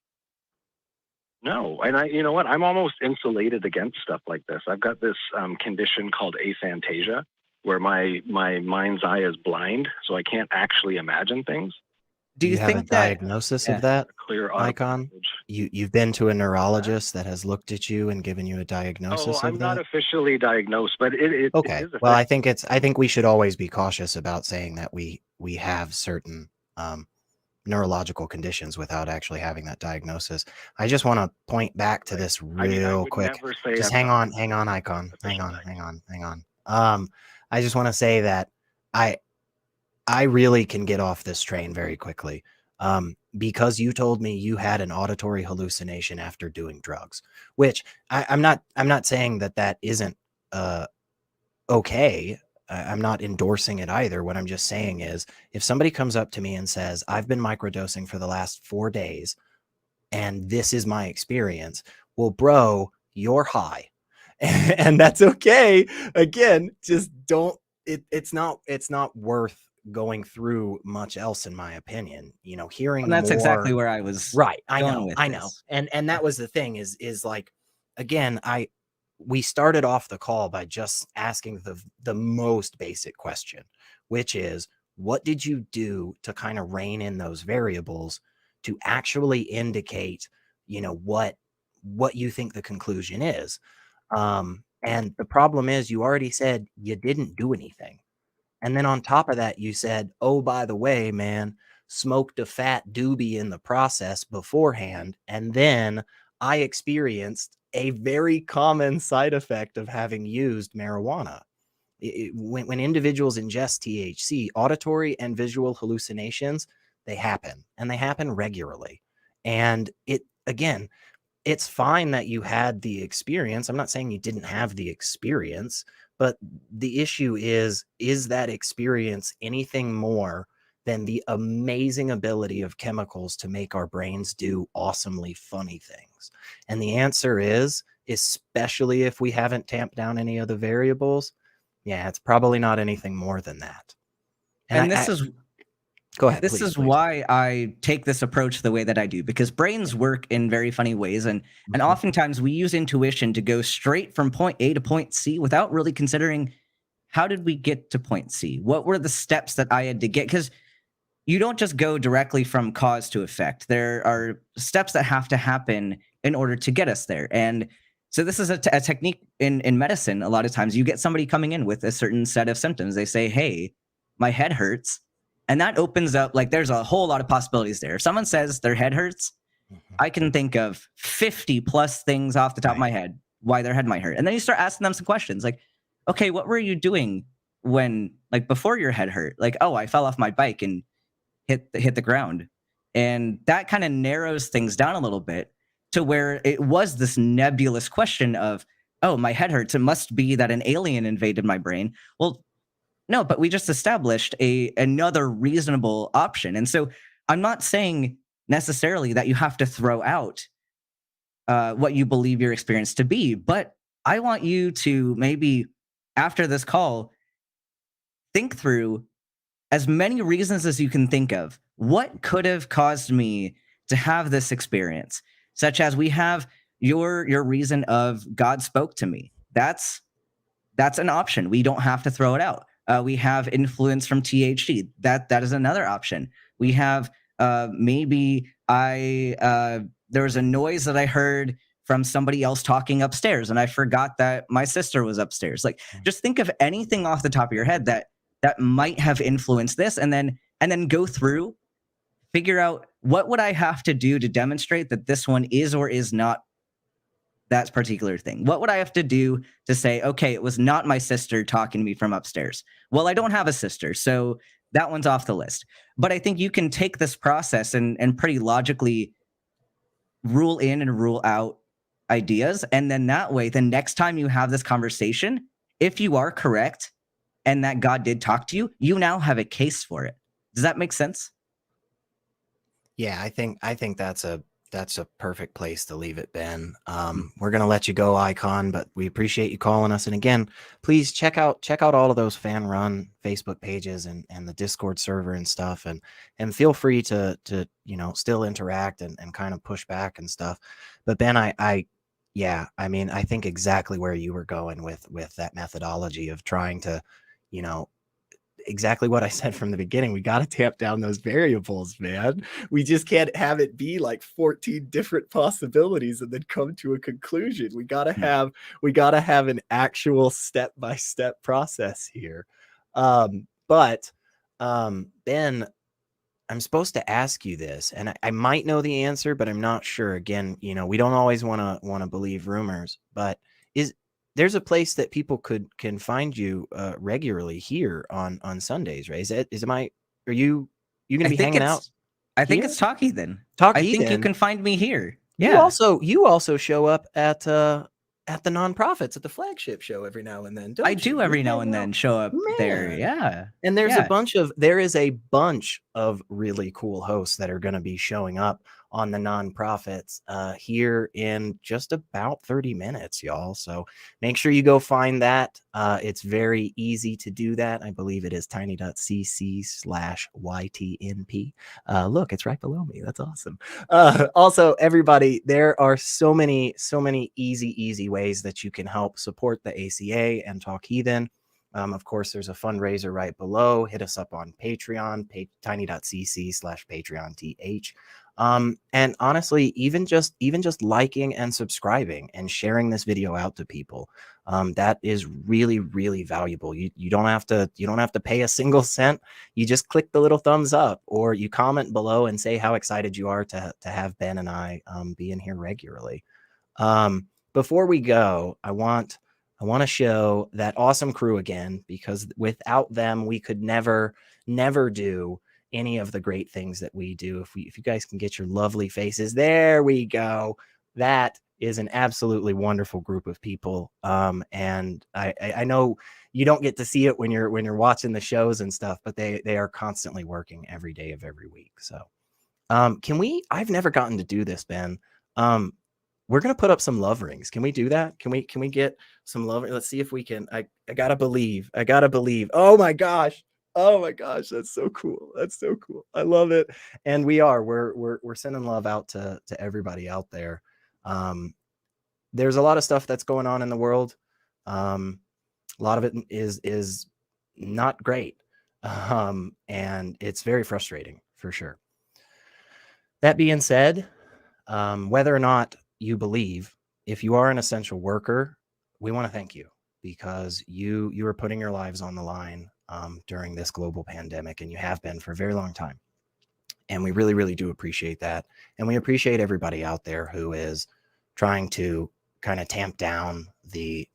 No, and you know what? I'm almost insulated against stuff like this. I've got this condition called aphantasia, where my mind's eye is blind, so I can't actually imagine things. Do you think have a diagnosis of that, clear Icon? You've been to a neurologist that has looked at you and given you a diagnosis of that? I'm not officially diagnosed, but it okay. It is Well, I think we should always be cautious about saying that we have certain neurological conditions without actually having that diagnosis. I just want to point back to this real quick. Just hang on, Icon. Hang on. I just want to say that I really can get off this train very quickly. Because you told me you had an auditory hallucination after doing drugs, which I'm not saying that isn't okay. I'm not endorsing it either. What I'm just saying is if somebody comes up to me and says, I've been microdosing for the last 4 days and this is my experience. Well, bro, you're high and that's okay. Again, just don't, it's not worth going through much else in my opinion, hearing and that's more, exactly where I was. Right. I know. This. And that was the thing is like, again, we started off the call by just asking the most basic question, which is, what did you do to kind of rein in those variables to actually indicate, what you think the conclusion is? And the problem is you already said you didn't do anything. And then on top of that, you said, oh, by the way, man, smoked a fat doobie in the process beforehand. And then I experienced a very common side effect of having used marijuana. When individuals ingest THC, auditory and visual hallucinations, they happen, and they happen regularly. And it's fine that you had the experience. I'm not saying you didn't have the experience, but the issue is that experience anything more than the amazing ability of chemicals to make our brains do awesomely funny things? And the answer is, especially if we haven't tamped down any of the variables, yeah, it's probably not anything more than that. And go ahead. This is why I take this approach the way that I do, because brains work in very funny ways. And oftentimes we use intuition to go straight from point A to point C without really considering, how did we get to point C? What were the steps that I had to get? Because you don't just go directly from cause to effect. There are steps that have to happen in order to get us there. And so this is a technique in medicine. A lot of times you get somebody coming in with a certain set of symptoms. They say, hey, my head hurts. And that opens up, like, there's a whole lot of possibilities there. If someone says their head hurts, I can think of 50 plus things off the top of my head why their head might hurt. And then you start asking them some questions like, okay, what were you doing when, like, before your head hurt? Like, oh, I fell off my bike and hit the ground. And that kind of narrows things down a little bit to where it was this nebulous question of, oh, my head hurts. It must be that an alien invaded my brain. Well, no, but we just established another reasonable option. And so I'm not saying necessarily that you have to throw out what you believe your experience to be, but I want you to maybe, after this call, think through as many reasons as you can think of. What could have caused me to have this experience? Such as we have your reason of God spoke to me. That's an option. We don't have to throw it out. We have influence from THC. That is another option. We have maybe there was a noise that I heard from somebody else talking upstairs, and I forgot that my sister was upstairs. Like, just think of anything off the top of your head that might have influenced this, and then go through, figure out what would I have to do to demonstrate that this one is or is not that particular thing. What would I have to do to say, okay, it was not my sister talking to me from upstairs? Well, I don't have a sister, so that one's off the list. But I think you can take this process and pretty logically rule in and rule out ideas. And then that way, the next time you have this conversation, if you are correct and that God did talk to you, you now have a case for it. Does that make sense? Yeah, I think that's a perfect place to leave it, Ben. We're gonna let you go, Icon, but we appreciate you calling us. And again, please check out all of those fan run Facebook pages and the Discord server and stuff, and feel free to still interact and kind of push back and stuff. But Ben, I mean, I think exactly where you were going with that methodology of trying to, exactly what I said from the beginning. We got to tamp down those variables, man. We just can't have it be like 14 different possibilities and then come to a conclusion. We got to have an actual step-by-step process here. But Ben, I'm supposed to ask you this, and I might know the answer, but I'm not sure. Again, we don't always want to believe rumors, but there's a place that people can find you regularly here on Sundays, right? Are you going to be hanging out? I think it's Talk Heathen. Talk I Heathen. think you can find me here. You also show up at the nonprofits at the flagship show every now and then. I do every now and then show up there. Yeah. And there is a bunch of really cool hosts that are going to be showing up on the nonprofits here in just about 30 minutes, y'all. So make sure you go find that. It's very easy to do that. I believe it is tiny.cc/YTNP. Look, it's right below me. That's awesome. Also, everybody, there are so many easy ways that you can help support the ACA and Talk Heathen. Of course, there's a fundraiser right below. Hit us up on Patreon, tiny.cc/PatreonTH. And honestly, even just liking and subscribing and sharing this video out to people, that is really, really valuable. You don't have to pay a single cent. You just click the little thumbs up, or you comment below and say how excited you are to have Ben and I be in here regularly. Before we go, I want to show that awesome crew again, because without them, we could never do any of the great things that we do. If you guys can get your lovely faces, there we go. That is an absolutely wonderful group of people. And I know you don't get to see it when you're watching the shows and stuff, but they are constantly working every day of every week. So I've never gotten to do this, Ben. We're going to put up some love rings. Can we do that? Can we get some love? Let's see if we can. I gotta believe. Oh my gosh. That's so cool. I love it. And we're sending love out to everybody out there. There's a lot of stuff that's going on in the world. A lot of it is not great. And it's very frustrating for sure. That being said, whether or not you believe, if you are an essential worker, we want to thank you, because you are putting your lives on the line during this global pandemic, and you have been for a very long time. And we really, really do appreciate that. And we appreciate everybody out there who is trying to kind of tamp down the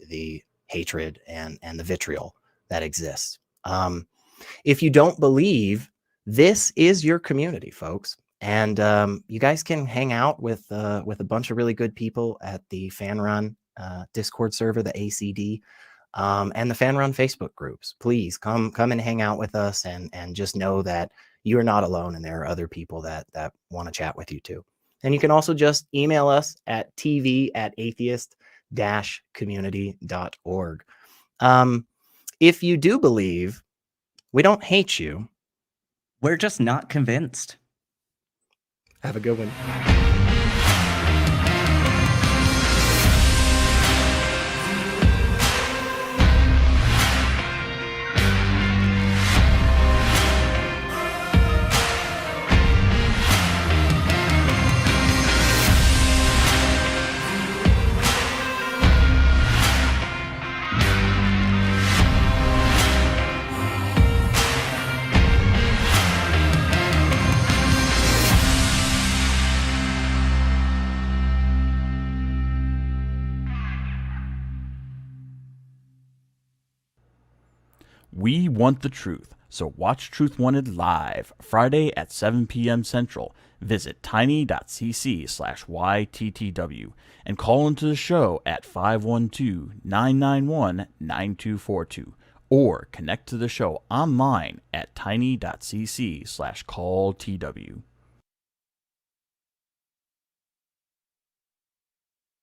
hatred and the vitriol that exists. If you don't believe, this is your community, folks. And you guys can hang out with a bunch of really good people at the Fan Run Discord server, the ACD, and the Fan Run Facebook groups. Please come and hang out with us, and just know that you're not alone, and there are other people that want to chat with you too. And you can also just email us at tv@atheist-community.org. If you do believe, we don't hate you. We're just not convinced. Have a good one. We want the truth, so watch Truth Wanted live Friday at 7 p.m. Central. Visit tiny.cc/YTTW and call into the show at 512-991-9242 or connect to the show online at tiny.cc/calltw.